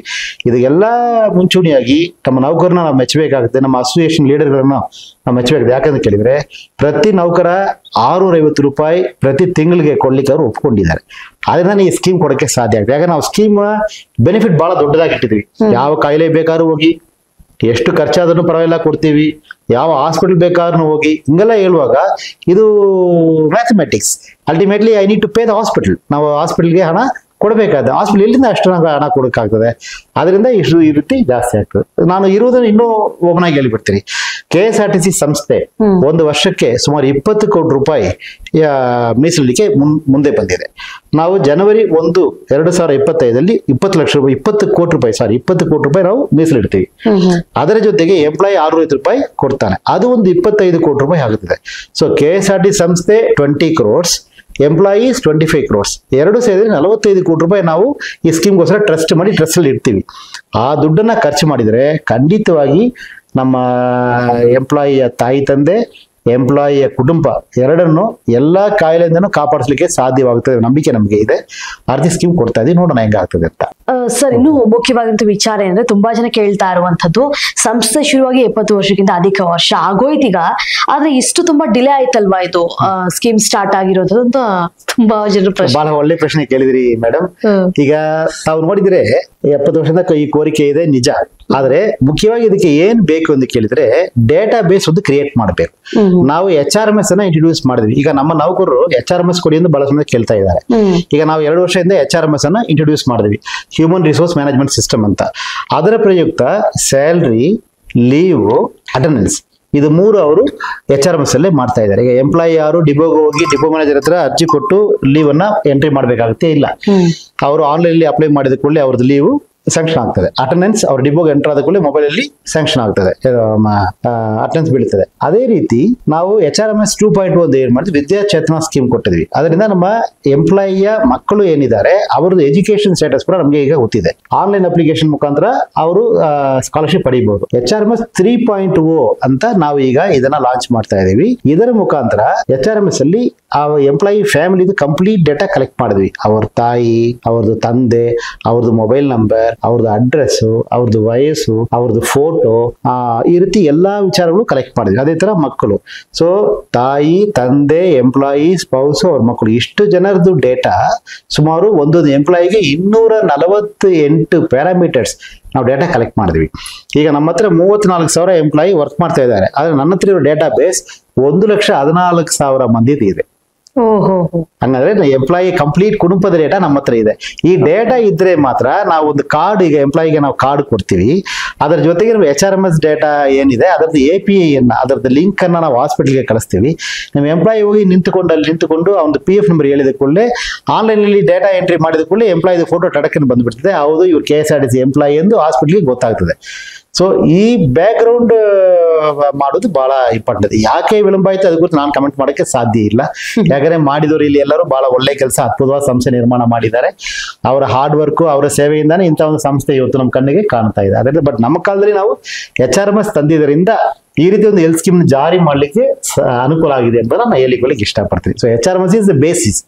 ಇದೆಲ್ಲ ಮುಂಚೂಣಿಯಾಗಿ ನಮ್ಮ ನೌಕರನ್ನ ನಾವು ಮೆಚ್ಚಬೇಕಾಗುತ್ತೆ, ನಮ್ಮ ಅಸೋಸಿಯೇಷನ್ ಲೀಡರ್ಗಳನ್ನ ನಾವು ಮೆಚ್ಚಬೇಕಾಗುತ್ತೆ. ಯಾಕಂತ ಕೇಳಿದ್ರೆ ಪ್ರತಿ ನೌಕರ 650 ರೂಪಾಯಿ ಪ್ರತಿ ತಿಂಗಳಿಗೆ ಕೊಡ್ಲಿಕ್ಕೆ ಅವರು ಒಪ್ಕೊಂಡಿದ್ದಾರೆ. ಅದರಿಂದ ಈ ಸ್ಕೀಮ್ ಕೊಡಕ್ಕೆ ಸಾಧ್ಯ ಆಗುತ್ತೆ. ಯಾಕಂದ್ರೆ ನಾವು ಸ್ಕೀಮ್ ಬೆನಿಫಿಟ್ ಬಹಳ ದೊಡ್ಡದಾಗಿ ಇಟ್ಟಿದ್ವಿ. ಯಾವ ಕಾಯಿಲೆ ಬೇಕಾದ್ರೂ ಹೋಗಿ, ಎಷ್ಟು ಖರ್ಚಾದ್ರೂ ಪರವಾಗಿಲ್ಲ ಕೊಡ್ತೀವಿ, ಯಾವ ಹಾಸ್ಪಿಟಲ್ ಬೇಕಾದ್ರೂ ಹೋಗಿ, ಹಿಂಗೆಲ್ಲ ಹೇಳುವಾಗ ಇದು mathematics. Ultimately I need to pay the hospital. ನಾವು ಹಾಸ್ಪಿಟಲ್ಗೆ ಹಣ ಕೊಡಬೇಕಾದ, ಹಾಸ್ಪಿಟಲ್ ಎಲ್ಲಿಂದ ಅಷ್ಟು ಹಣ ಕೊಡಕ್ಕಾಗ್ತದೆ? ಅದರಿಂದ ಇಷ್ಟು ಈ ರೀತಿ ಜಾಸ್ತಿ ಆಗ್ತದೆ. ನಾನು ಇರುವುದನ್ನು ಇನ್ನೂ ಓಪನ್ ಆಗಿ ಹೇಳಿಬಿಡ್ತೀನಿ. KSRTC ಸಂಸ್ಥೆ ಒಂದು ವರ್ಷಕ್ಕೆ ಸುಮಾರು 20 ಕೋಟಿ ರೂಪಾಯಿ ಮೀಸಲಿಕ್ಕೆ ಮುಂದೆ ಬಂದಿದೆ. ನಾವು ಜನವರಿ 1, 2025 20 ಕೋಟಿ ರೂಪಾಯಿ ನಾವು ಮೀಸಲಿಡ್ತೀವಿ. ಅದರ ಜೊತೆಗೆ ಎಂಪ್ಲಾಯಿ 650 ರೂಪಾಯಿ ಕೊಡ್ತಾನೆ, ಅದು ಒಂದು 25 ಕೋಟಿ ರೂಪಾಯಿ ಆಗುತ್ತದೆ. ಸೊ KSRTC ಸಂಸ್ಥೆ 20 crores, ಎಂಪ್ಲಾಯೀಸ್ 25 crores, ಎರಡು ಸೇರಿ 45 ಕೋಟಿ ರೂಪಾಯಿ ನಾವು ಈ ಸ್ಕೀಮ್ಗೋಸ್ಕರ ಟ್ರಸ್ಟ್ ಮಾಡಿ ಟ್ರಸ್ಟ್ ಅಲ್ಲಿ ಇಡ್ತೀವಿ. ಆ ದುಡ್ಡನ್ನ ಖರ್ಚು ಮಾಡಿದ್ರೆ ಖಂಡಿತವಾಗಿ ನಮ್ಮ ಎಂಪ್ಲಾಯಿಯ ತಾಯಿ ತಂದೆ, ಎಂಪ್ಲಾಯಿಯ ಕುಟುಂಬ ಎರಡನ್ನು ಎಲ್ಲಾ ಕಾಯಿಲೆಯಿಂದನೂ ಕಾಪಾಡಿಸ್ಲಿಕ್ಕೆ ಸಾಧ್ಯವಾಗುತ್ತದೆ. ನಂಬಿಕೆ ನಮಗೆ ಇದೆ. ಆರ್ತಿ ಸ್ಕೀಮ್ ಕೊಡ್ತಾ ಇದೀವಿ, ನೋಡೋಣ ಹೆಂಗಾಗ್ತದೆ ಅಂತ. ಸರ್, ಇನ್ನು ಮುಖ್ಯವಾದಂತ ವಿಚಾರ ಏನಂದ್ರೆ ತುಂಬಾ ಜನ ಕೇಳ್ತಾ ಇರುವಂತದ್ದು, ಸಂಸ್ಥೆ ಶುರುವಾಗಿ 70 ವರ್ಷಕ್ಕಿಂತ ಅಧಿಕ ವರ್ಷ ಆಗೋಯ್ತೀಗ, ಆದ್ರೆ ಇಷ್ಟು ತುಂಬಾ ಡಿಲೇ ಆಯ್ತಲ್ವಾ ಇದು ಸ್ಕೀಮ್ ಸ್ಟಾರ್ಟ್ ಆಗಿರೋದು ಅಂತ ತುಂಬಾ ಜನರು ಪ್ರಶ್ನೆ. ಬಹಳ ಒಳ್ಳೆ ಪ್ರಶ್ನೆ ಕೇಳಿದ್ರಿ ಮೇಡಮ್. ಈಗ ತಾವು ನೋಡಿದ್ರೆ 70 ವರ್ಷದ ಈ ಕೋರಿಕೆ ಇದೆ, ನಿಜ. ಆದ್ರೆ ಮುಖ್ಯವಾಗಿ ಇದಕ್ಕೆ ಏನ್ ಬೇಕು ಅಂತ ಕೇಳಿದ್ರೆ ಡೇಟಾ ಬೇಸ್ ಒಂದು ಕ್ರಿಯೇಟ್ ಮಾಡ್ಬೇಕು. ನಾವು HRMS ಅನ್ನ ಇಂಟ್ರೊಡ್ಯೂಸ್ ಮಾಡಿದ್ವಿ. ಈಗ ನಮ್ಮ ನೌಕರರು HRMS ಕೊಡಿ ಎಂದು ಬಹಳ ಜನ ಕೇಳ್ತಾ ಇದ್ದಾರೆ. ಈಗ ನಾವು 2 ವರ್ಷದಿಂದ HRMS ಅನ್ನ ಇಂಟ್ರೊಡ್ಯೂಸ್ ಮಾಡಿದ್ವಿ, ಹ್ಯೂಮನ್ ರಿಸೋರ್ಸ್ ಮ್ಯಾನೇಜ್ಮೆಂಟ್ ಸಿಸ್ಟಮ್ ಅಂತ. ಅದರ ಸ್ಯಾಲರಿ, ಲೀವ್, ಅಟೆಂಡೆನ್ಸ್ ಇದು 3 ಅವರು HRMS ಅಲ್ಲೇ ಮಾಡ್ತಾ ಇದ್ದಾರೆ. ಈಗ ಎಂಪ್ಲಾಯಿ ಯಾರು ಡಿಪೋಗೆ ಹೋಗಿ ಡಿಪೋ ಮ್ಯಾನೇಜರ್ ಹತ್ರ ಅರ್ಜಿ ಕೊಟ್ಟು ಲೀವ್ ಅನ್ನ ಎಂಟ್ರಿ ಮಾಡ್ಬೇಕಾಗುತ್ತೆ ಇಲ್ಲ. ಅವರು ಆನ್ಲೈನ್ ಅಪ್ಲೈ ಮಾಡಿದ ಕೂಡಲೇ ಅವ್ರದ್ದು ಲೀವ್ ಸ್ಯಾಂಕ್ಷನ್ ಆಗ್ತದೆ. ಅಟೆಂಡೆನ್ಸ್ ಅವ್ರ ಡಿಪೋಗೆ ಎಂಟರ್ ಆದ ಕೂಡಲೇ ಮೊಬೈಲ್ ಅಲ್ಲಿ ಸ್ಯಾಂಕ್ಷನ್ ಆಗ್ತದೆ, ಅಟೆಂಡೆನ್ಸ್ ಬೀಳ್ತದೆ. ಅದೇ ರೀತಿ ನಾವು HRMS 2.1 ಏನ್ ಮಾಡಿದ್ವಿ, ವಿದ್ಯಾಚೇತನ ಸ್ಕೀಮ್ ಕೊಟ್ಟಿದ್ವಿ. ಅದರಿಂದ ನಮ್ಮ ಎಂಪ್ಲಾಯಿಯ ಮಕ್ಕಳು ಏನಿದ್ದಾರೆ ಅವರದ್ದು ಎಜುಕೇಶನ್ ಸ್ಟೇಟಸ್ ಕೂಡ ನಮಗೆ ಈಗ ಗೊತ್ತಿದೆ. ಆನ್ಲೈನ್ ಅಪ್ಲಿಕೇಶನ್ ಮುಖಾಂತರ ಅವರು ಸ್ಕಾಲರ್ಶಿಪ್ ಪಡಿಬಹುದು. HRMS 3.0 ಅಂತ ನಾವು ಈಗ ಇದನ್ನ ಲಾಂಚ್ ಮಾಡ್ತಾ ಇದೀವಿ. ಇದರ ಮುಖಾಂತರ HRMS ಅಲ್ಲಿ ಆ ಎಂಪ್ಲಾಯಿ ಫ್ಯಾಮಿಲಿದು ಕಂಪ್ಲೀಟ್ ಡೇಟಾ ಕಲೆಕ್ಟ್ ಮಾಡಿದ್ವಿ. ಅವ್ರ ತಾಯಿ, ಅವ್ರದ್ದು ತಂದೆ, ಅವ್ರದ್ದು ಮೊಬೈಲ್ ನಂಬರ್, ಅವ್ರದ್ದು ಅಡ್ರೆಸ್, ಅವ್ರದ್ದು ವಯಸ್ಸು, ಅವ್ರದ್ದು ಫೋಟೋ, ಈ ರೀತಿ ಎಲ್ಲಾ ವಿಚಾರಗಳು ಕಲೆಕ್ಟ್ ಮಾಡಿದ್ವಿ. ಅದೇ ತರ ಮಕ್ಕಳು. ಸೊ ತಾಯಿ, ತಂದೆ, ಎಂಪ್ಲಾಯಿ, ಸ್ಪೌಸ್, ಅವ್ರ ಮಕ್ಕಳು ಇಷ್ಟು ಜನರದ್ದು ಡೇಟಾ ಸುಮಾರು ಒಂದೊಂದು ಎಂಪ್ಲಾಯಿಗೆ 248 ಪ್ಯಾರಾಮೀಟರ್ಸ್ ನಾವು ಡೇಟಾ ಕಲೆಕ್ಟ್ ಮಾಡಿದ್ವಿ. ಈಗ ನಮ್ಮ ಹತ್ರ 34,000 ಎಂಪ್ಲಾಯಿ ವರ್ಕ್ ಮಾಡ್ತಾ ಇದ್ದಾರೆ. ಆದ್ರೆ ನನ್ನ ಹತ್ರ ಇರೋ ಡೇಟಾ ಬೇಸ್ 1,14,000 ಮಂದಿದು ಇದೆ. ಹಂಗಂದ್ರೆ ಎಂಪ್ಲಾಯಿ ಕಂಪ್ಲೀಟ್ ಕುಟುಂಬದ ಡೇಟಾ ನಮ್ಮ ಹತ್ರ ಇದೆ. ಈ ಡೇಟಾ ಇದ್ರೆ ಮಾತ್ರ ನಾವು ಒಂದು ಕಾರ್ಡ್, ಈಗ ಎಂಪ್ಲಾಯಿಗೆ ನಾವು ಕಾರ್ಡ್ ಕೊಡ್ತೀವಿ, ಅದರ ಜೊತೆಗೆ ನಾವು HRMS ಡೇಟಾ ಏನಿದೆ ಅದರದ್ದು API ಅದರದ್ದು ಲಿಂಕ್ ಅನ್ನ ನಾವು ಹಾಸ್ಪಿಟಲ್ಗೆ ಕಳಿಸ್ತೀವಿ. ನಮ್ಮ ಎಂಪ್ಲಾಯಿ ಹೋಗಿ ನಿಂತುಕೊಂಡು ಅವ್ನ PF ನಂಬರ್ ಹೇಳಿದ ಕೂಡಲೇ ಆನ್ಲೈನ್ ಅಲ್ಲಿ ಡೇಟಾ ಎಂಟ್ರಿ ಮಾಡಿದ ಕೂಡಲೇ ಎಂಪ್ಲಾಯಿದು ಫೋಟೋ ಟಡಕ್ಕನ್ನು ಬಂದ್ಬಿಡ್ತದೆ. ಹೌದು ಇವ್ರು KSRTC ಎಂಪ್ಲಾಯಿ ಎಂದು ಹಾಸ್ಪಿಟಲ್ಗೆ ಗೊತ್ತಾಗ್ತದೆ. ಸೊ ಈ ಬ್ಯಾಕ್ ಗ್ರೌಂಡ್ ಮಾಡೋದು ಬಹಳ ಇಂಪಾರ್ಟೆಂಟ್. ಯಾಕೆ ವಿಳಂಬ ಆಯ್ತು ಅದ ಕುರಿತು ನಾನು ಕಮೆಂಟ್ ಮಾಡಕ್ಕೆ ಸಾಧ್ಯ ಇಲ್ಲ. ಯಾಕಂದ್ರೆ ಮಾಡಿದವರು ಇಲ್ಲಿ ಎಲ್ಲರೂ ಬಹಳ ಒಳ್ಳೆ ಕೆಲಸ, ಅದ್ಭುತವಾದ ಸಂಸ್ಥೆ ನಿರ್ಮಾಣ ಮಾಡಿದ್ದಾರೆ. ಅವರ ಹಾರ್ಡ್ ವರ್ಕ್, ಅವರ ಸೇವೆಯಿಂದಾನೇ ಇಂಥ ಒಂದು ಸಂಸ್ಥೆ ಇವತ್ತು ನಮ್ಮ ಕಣ್ಣಿಗೆ ಕಾಣ್ತಾ ಇದೆ. ಅದರಿಂದ ಬಟ್ ನಮ್ಮ ಕಾಲದಲ್ಲಿ ನಾವು HRMS ತಂದಿದ್ದರಿಂದ ಈ ರೀತಿ ಒಂದು ಹೆಲ್ತ್ ಸ್ಕೀಮ್ ಜಾರಿ ಮಾಡ್ಲಿಕ್ಕೆ ಅನುಕೂಲ ಆಗಿದೆ ಅಂತ ನಾನು ಹೇಳಿಕೊಳ್ಳಿಕ್ಕೆ ಇಷ್ಟಪಡ್ತೀನಿ. So HRMS is the basis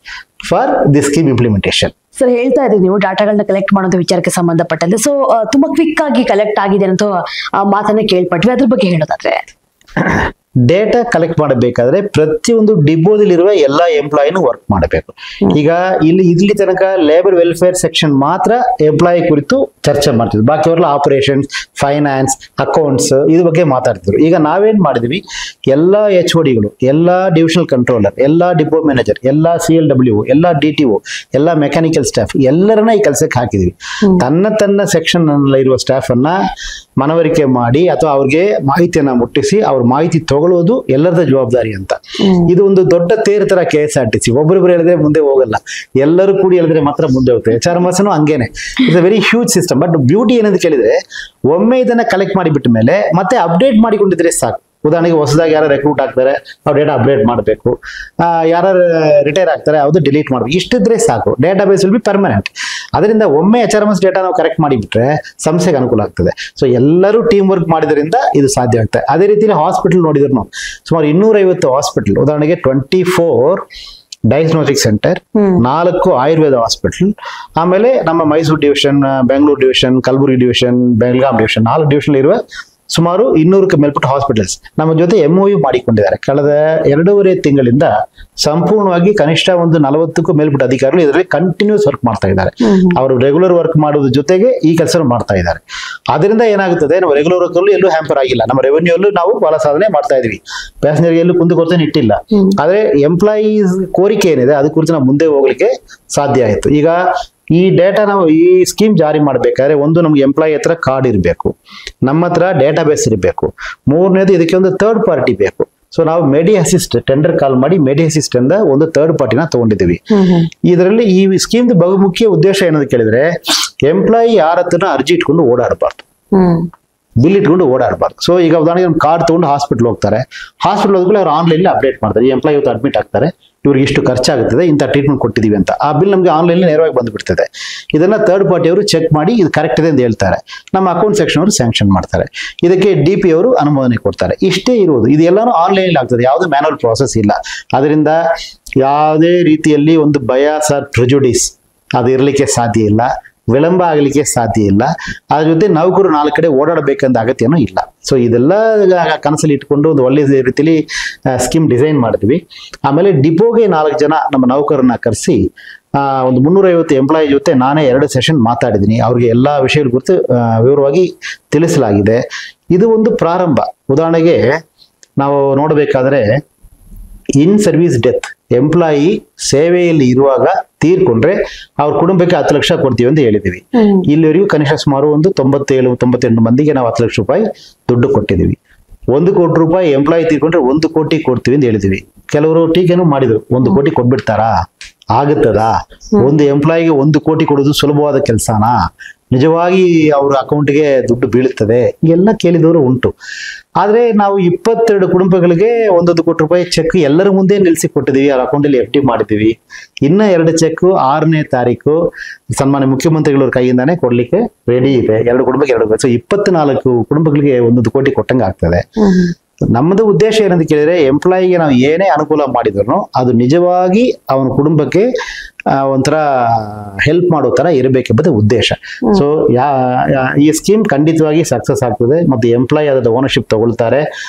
for the scheme implementation. Sir, ಹೇಳ್ತಾ ಇದ್ದೀವಿ ನೀವು ಡಾಟಾಗಳನ್ನ ಕಲೆಕ್ಟ್ ಮಾಡುವಂತ ವಿಚಾರಕ್ಕೆ ಸಂಬಂಧಪಟ್ಟಂತೆ. ಸೊ ತುಂಬಾ ಕ್ವಿಕ್ ಆಗಿ ಕಲೆಕ್ಟ್ ಆಗಿದೆ ಅಂತ ಮಾತನ್ನ ಕೇಳ್ಪಟ್ವಿ. ಅದ್ರ ಬಗ್ಗೆ ಹೇಳೋದಾದ್ರೆ, ಡೇಟಾ ಕಲೆಕ್ಟ್ ಮಾಡಬೇಕಾದ್ರೆ ಪ್ರತಿಯೊಂದು ಡಿಪೋದಲ್ಲಿರುವ ಎಲ್ಲಾ ಎಂಪ್ಲಾಯಿನೂ ವರ್ಕ್ ಮಾಡಬೇಕು. ಈಗ ಇಲ್ಲಿ ತನಕ ಲೇಬರ್ ವೆಲ್ಫೇರ್ ಸೆಕ್ಷನ್ ಮಾತ್ರ ಎಂಪ್ಲಾಯಿ ಕುರಿತು ಚರ್ಚೆ ಮಾಡ್ತಿದ್ರು. ಬಾಕಿಯವರೆಲ್ಲ ಆಪರೇಷನ್ಸ್, ಫೈನಾನ್ಸ್, ಅಕೌಂಟ್ಸ್ ಇದ್ರ ಬಗ್ಗೆ ಮಾತಾಡ್ತಿದ್ರು. ಈಗ ನಾವೇನ್ ಮಾಡಿದ್ವಿ, ಎಲ್ಲಾ HODಗಳು, ಎಲ್ಲಾ ಡಿವಿಷನಲ್ ಕಂಟ್ರೋಲರ್, ಎಲ್ಲಾ ಡಿಪೋ ಮ್ಯಾನೇಜರ್, ಎಲ್ಲಾ CLW, ಎಲ್ಲಾ DTO, ಎಲ್ಲಾ ಮೆಕ್ಯಾನಿಕಲ್ ಸ್ಟಾಫ್ ಎಲ್ಲರನ್ನ ಈ ಕೆಲಸಕ್ಕೆ ಹಾಕಿದ್ವಿ. ತನ್ನ ಸೆಕ್ಷನ್ ಇರುವ ಸ್ಟಾಫ್ ಅನ್ನ ಮನವರಿಕೆ ಮಾಡಿ ಅಥವಾ ಅವ್ರಿಗೆ ಮಾಹಿತಿಯನ್ನ ಮುಟ್ಟಿಸಿ ಅವ್ರ ಮಾಹಿತಿ ತಗೊಳ್ಳೋದು ಎಲ್ಲರದ ಜವಾಬ್ದಾರಿ ಅಂತ. ಇದು ಒಂದು ದೊಡ್ಡ ತೇರು ತರ KSRTC. ಒಬ್ಬೊಬ್ರು ಹೇಳಿದ್ರೆ ಮುಂದೆ ಹೋಗಲ್ಲ, ಎಲ್ಲರೂ ಕೂಡಿ ಹೇಳಿದ್ರೆ ಮಾತ್ರ ಮುಂದೆ ಹೋಗ್ತದೆ. HRMS ಹಂಗೇನೆ, it's a very huge system. But beauty ಏನಂತ ಕೇಳಿದ್ರೆ, ಒಮ್ಮೆ ಇದನ್ನ ಕಲೆಕ್ಟ್ ಮಾಡಿಬಿಟ್ಟ ಮೇಲೆ ಮತ್ತೆ ಅಪ್ಡೇಟ್ ಮಾಡಿಕೊಂಡಿದ್ರೆ ಸಾಕು. ಉದಾಹರಣೆಗೆ ಹೊಸದಾಗಿ ಯಾರು ರೆಕ್ರೂಟ್ ಆಗ್ತಾರೆ, ಅವ್ರ ಡೇಟಾ ಅಪ್ಡೇಟ್ ಮಾಡಬೇಕು. ಯಾರು ರಿಟೈರ್ ಆಗ್ತಾರೆ ಅವ್ದು ಡಿಲೀಟ್ ಮಾಡಬೇಕು. ಇಷ್ಟಿದ್ರೆ ಸಾಕು, data base will be permanent. ಅದರಿಂದ ಒಮ್ಮೆ HRMS ಡೇಟಾ ನಾವು ಕರೆಕ್ಟ್ ಮಾಡಿಬಿಟ್ರೆ ಸಂಸ್ಥೆಗೆ ಅನುಕೂಲ ಆಗ್ತದೆ. ಸೊ ಎಲ್ಲರೂ ಟೀಮ್ ವರ್ಕ್ ಮಾಡಿದ್ರಿಂದ ಇದು ಸಾಧ್ಯ ಆಗ್ತದೆ. ಅದೇ ರೀತಿಯಲ್ಲಿ ಹಾಸ್ಪಿಟಲ್ ನೋಡಿದ್ರು ನಾವು ಸುಮಾರು 250 ಹಾಸ್ಪಿಟಲ್, ಉದಾಹರಣೆಗೆ 24 ಡಯಾಗ್ನೋಸ್ಟಿಕ್ ಸೆಂಟರ್, 4 ಆಯುರ್ವೇದ ಹಾಸ್ಪಿಟಲ್, ಆಮೇಲೆ ನಮ್ಮ Mysuru division, Bengaluru division, Kalaburagi division, Belgaum division, 4 division ಇರುವ ಸುಮಾರು 200ಕ್ಕೆ ಮೇಲ್ಪಟ್ಟ ಹಾಸ್ಪಿಟಲ್ಸ್ ನಮ್ಮ ಜೊತೆ MOU ಮಾಡಿಕೊಂಡಿದ್ದಾರೆ. ಕಳೆದ 2.5 ತಿಂಗಳಿಂದ ಸಂಪೂರ್ಣವಾಗಿ ಕನಿಷ್ಠ ಒಂದು 40ಕ್ಕೂ ಮೇಲ್ಪಟ್ಟ ಅಧಿಕಾರಿಗಳು ಇದರಲ್ಲಿ ಕಂಟಿನ್ಯೂಸ್ ವರ್ಕ್ ಮಾಡ್ತಾ ಇದ್ದಾರೆ. ಅವರು ರೆಗ್ಯುಲರ್ ವರ್ಕ್ ಮಾಡೋದ್ರ ಜೊತೆಗೆ ಈ ಕೆಲಸ ಮಾಡ್ತಾ ಇದ್ದಾರೆ. ಅದರಿಂದ ಏನಾಗುತ್ತದೆ, ನಾವು ರೆಗ್ಯುಲರ್ ವರ್ಕ್ ಅಲ್ಲೂ ಎಲ್ಲೂ ಹ್ಯಾಂಪರ್ ಆಗಿಲ್ಲ. ನಮ್ಮ ರೆವೆನ್ಯೂ ಅಲ್ಲೂ ನಾವು ಬಹಳ ಸಾಧನೆ ಮಾಡ್ತಾ ಇದೀವಿ. ಪ್ಯಾಸೆಂಜರ್ಗೆ ಎಲ್ಲೂ ಕುಂದುಕೊರತೆ ಇಟ್ಟಿಲ್ಲ. ಆದ್ರೆ ಎಂಪ್ಲಾಯೀಸ್ ಕೋರಿಕೆ ಏನಿದೆ ಅದ ಕುರಿತು ನಾವು ಮುಂದೆ ಹೋಗ್ಲಿಕ್ಕೆ ಸಾಧ್ಯ ಆಯ್ತು. ಈಗ ಈ ಡೇಟಾ ನಾವು ಈ ಸ್ಕೀಮ್ ಜಾರಿ ಮಾಡ್ಬೇಕಾದ್ರೆ ಒಂದು ನಮ್ಗೆ ಎಂಪ್ಲಾಯಿ ಹತ್ರ ಕಾರ್ಡ್ ಇರಬೇಕು, ನಮ್ಮ ಹತ್ರ ಡೇಟಾ ಬೇಸ್ ಇರಬೇಕು. 3ನೇದು ಇದಕ್ಕೆ ಒಂದು ಥರ್ಡ್ ಪಾರ್ಟಿ ಬೇಕು. ಸೊ ನಾವು ಮೆಡಿ ಅಸಿಸ್ಟ್ ಟೆಂಡರ್ ಕಾಲ್ ಮಾಡಿ ಮೆಡಿ ಅಸಿಸ್ಟ್ ಇಂದ ಒಂದು ಥರ್ಡ್ ಪಾರ್ಟಿನ ತಗೊಂಡಿದ್ದೀವಿ. ಇದರಲ್ಲಿ ಈ ಸ್ಕೀಮ್ ಬಹುಮುಖ್ಯ ಉದ್ದೇಶ ಏನಂತ ಕೇಳಿದ್ರೆ, ಎಂಪ್ಲಾಯಿ ಯಾರ ಹತ್ರನ ಅರ್ಜಿ ಇಟ್ಕೊಂಡು ಓಡಾಡಬಾರ್ದು, ಬಿಲ್ ಇಟ್ಕೊಂಡು ಓಡಾಡಬಾರ್ದು. ಸೊ ಈಗ ಉದಾಹರಣೆಗೆ ನಮ್ಮ ಕಾರ್ಡ್ ತಗೊಂಡು ಹಾಸ್ಪಿಟಲ್ ಹೋಗ್ತಾರೆ, ಹಾಸ್ಪಿಟಲ್ ಹೋದ್ಮೇಲೆ ಅವ್ರು ಆನ್ಲೈನ್ ಅಪ್ಡೇಟ್ ಮಾಡ್ತಾರೆ, ಈ ಎಂಪ್ಲಾಯಿ ಇವತ್ತು ಅಡ್ಮಿಟ್ ಆಗ್ತಾರೆ, ಇವ್ರಿಗೆ ಇಷ್ಟು ಖರ್ಚಾಗುತ್ತದೆ, ಇಂಥ ಟ್ರೀಟ್ಮೆಂಟ್ ಕೊಟ್ಟಿದೀವಿ ಅಂತ. ಆ ಬಿಲ್ ನಮಗೆ ಆನ್ಲೈನ್ ನೇರವಾಗಿ ಬಂದ್ಬಿಡ್ತದೆ. ಇದನ್ನ ಥರ್ಡ್ ಪಾರ್ಟಿ ಅವರು ಚೆಕ್ ಮಾಡಿ ಇದು ಕರೆಕ್ಟ್ ಇದೆ ಅಂತ ಹೇಳ್ತಾರೆ. ನಮ್ಮ ಅಕೌಂಟ್ ಸೆಕ್ಷನ್ ಅವರು ಸ್ಯಾಂಕ್ಷನ್ ಮಾಡ್ತಾರೆ. ಇದಕ್ಕೆ DP ಅವರು ಅನುಮೋದನೆ ಕೊಡ್ತಾರೆ. ಇಷ್ಟೇ ಇರುವುದು. ಇದೆಲ್ಲಾನು ಆನ್ಲೈನ್ ಆಗ್ತದೆ, ಯಾವುದೇ ಮ್ಯಾನುವಲ್ ಪ್ರಾಸೆಸ್ ಇಲ್ಲ. ಅದರಿಂದ ಯಾವುದೇ ರೀತಿಯಲ್ಲಿ ಒಂದು ಬಯಾಸ್ ಆರ್ ಪ್ರೆಜುಡಿಸ್ ಅದು ಇರಲಿಕ್ಕೆ ಸಾಧ್ಯ ಇಲ್ಲ, ವಿಳಂಬ ಆಗಲಿಕ್ಕೆ ಸಾಧ್ಯ ಇಲ್ಲ. ಅದ್ರ ಜೊತೆ ನೌಕರು 4 ಕಡೆ ಓಡಾಡಬೇಕಂತ ಅಗತ್ಯನೂ ಇಲ್ಲ. ಸೊ ಇದೆಲ್ಲ ಕನಸಲ್ಲಿ ಇಟ್ಕೊಂಡು ಒಂದು ಒಳ್ಳೆ ರೀತಿಯಲ್ಲಿ ಸ್ಕೀಮ್ ಡಿಸೈನ್ ಮಾಡಿದ್ವಿ. ಆಮೇಲೆ ಡಿಪೋಗೆ 4 ಜನ ನಮ್ಮ ನೌಕರನ್ನ ಕರೆಸಿ ಒಂದು 350 ಎಂಪ್ಲಾಯಿ ಜೊತೆ ನಾನೇ 2 ಸೆಷನ್ ಮಾತಾಡಿದ್ದೀನಿ. ಅವ್ರಿಗೆ ಎಲ್ಲಾ ವಿಷಯಗಳ ಕುರಿತು ವಿವರವಾಗಿ ತಿಳಿಸಲಾಗಿದೆ. ಇದು ಒಂದು ಪ್ರಾರಂಭ. ಉದಾಹರಣೆಗೆ ನಾವು ನೋಡಬೇಕಾದ್ರೆ ಇನ್ ಸರ್ವಿಸ್ ಡೆತ್, ಎಂಪ್ಲಾಯಿ ಸೇವೆಯಲ್ಲಿ ಇರುವಾಗ ತೀರ್ಕೊಂಡ್ರೆ ಅವ್ರ ಕುಟುಂಬಕ್ಕೆ 10 ಲಕ್ಷ ಕೊಡ್ತೀವಿ ಅಂತ ಹೇಳಿದೀವಿ. ಇಲ್ಲಿವರೆಗೂ ಕನಿಷ್ಠ ಸುಮಾರು ಒಂದು 97-98 ಮಂದಿಗೆ ನಾವು 10 ಲಕ್ಷ ರೂಪಾಯಿ ದುಡ್ಡು ಕೊಟ್ಟಿದ್ದೀವಿ. 1 ಕೋಟಿ ರೂಪಾಯಿ ಎಂಪ್ಲಾಯಿ ತೀರ್ಕೊಂಡ್ರೆ 1 ಕೋಟಿ ಕೊಡ್ತೀವಿ ಅಂತ ಹೇಳಿದೀವಿ. ಕೆಲವರು ಟೀಕೆನೂ ಮಾಡಿದ್ರು, 1 ಕೋಟಿ ಕೊಟ್ಬಿಡ್ತಾರಾ, ಆಗುತ್ತದಾ? ಒಂದು ಎಂಪ್ಲಾಯಿಗೆ 1 ಕೋಟಿ ಕೊಡೋದು ಸುಲಭವಾದ ಕೆಲಸನಾ? ನಿಜವಾಗಿ ಅವ್ರ ಅಕೌಂಟ್ಗೆ ದುಡ್ಡು ಬೀಳುತ್ತದೆ ಎಲ್ಲ ಕೇಳಿದವರು ಉಂಟು. ಆದ್ರೆ ನಾವು 22 ಕುಟುಂಬಗಳಿಗೆ 1 ಕೋಟಿ ರೂಪಾಯಿ ಚೆಕ್ ಎಲ್ಲರ ಮುಂದೆ ನಿಲ್ಲಿಸಿ ಕೊಟ್ಟಿದೀವಿ, ಅವ್ರ ಅಕೌಂಟಲ್ಲಿ FD ಮಾಡಿದೀವಿ. ಇನ್ನ 2 ಚೆಕ್ 6ನೇ ತಾರೀಕು ಸನ್ಮಾನ್ಯ ಮುಖ್ಯಮಂತ್ರಿಗಳ ಕೈಯಿಂದಾನೇ ಕೊಡ್ಲಿಕ್ಕೆ ರೆಡಿ ಇದೆ. 2 ಕುಟುಂಬಕ್ಕೆ 2 ಸೊ 24 ಕುಟುಂಬಗಳಿಗೆ 1 ಕೋಟಿ ಕೊಟ್ಟಂಗೆ ಆಗ್ತದೆ. ನಮ್ಮದು ಉದ್ದೇಶ ಏನಂತ ಕೇಳಿದ್ರೆ, ಎಂಪ್ಲಾಯಿಗೆ ನಾವು ಏನೇ ಅನುಕೂಲ ಮಾಡಿದ್ರು ಅದು ನಿಜವಾಗಿ ಅವನ ಕುಟುಂಬಕ್ಕೆ ಒಂಥರ ಹೆಲ್ಪ್ ಮಾಡೋ ತರ ಇರಬೇಕೆಂಬುದು ಉದ್ದೇಶ. ಸೊ ಈ ಸ್ಕೀಮ್ ಖಂಡಿತವಾಗಿ ಸಕ್ಸಸ್ ಆಗ್ತದೆ ಮತ್ತು ಎಂಪ್ಲಾಯಿ ಅದರ ಓನರ್ಶಿಪ್ ತಗೊಳ್ತಾರೆ,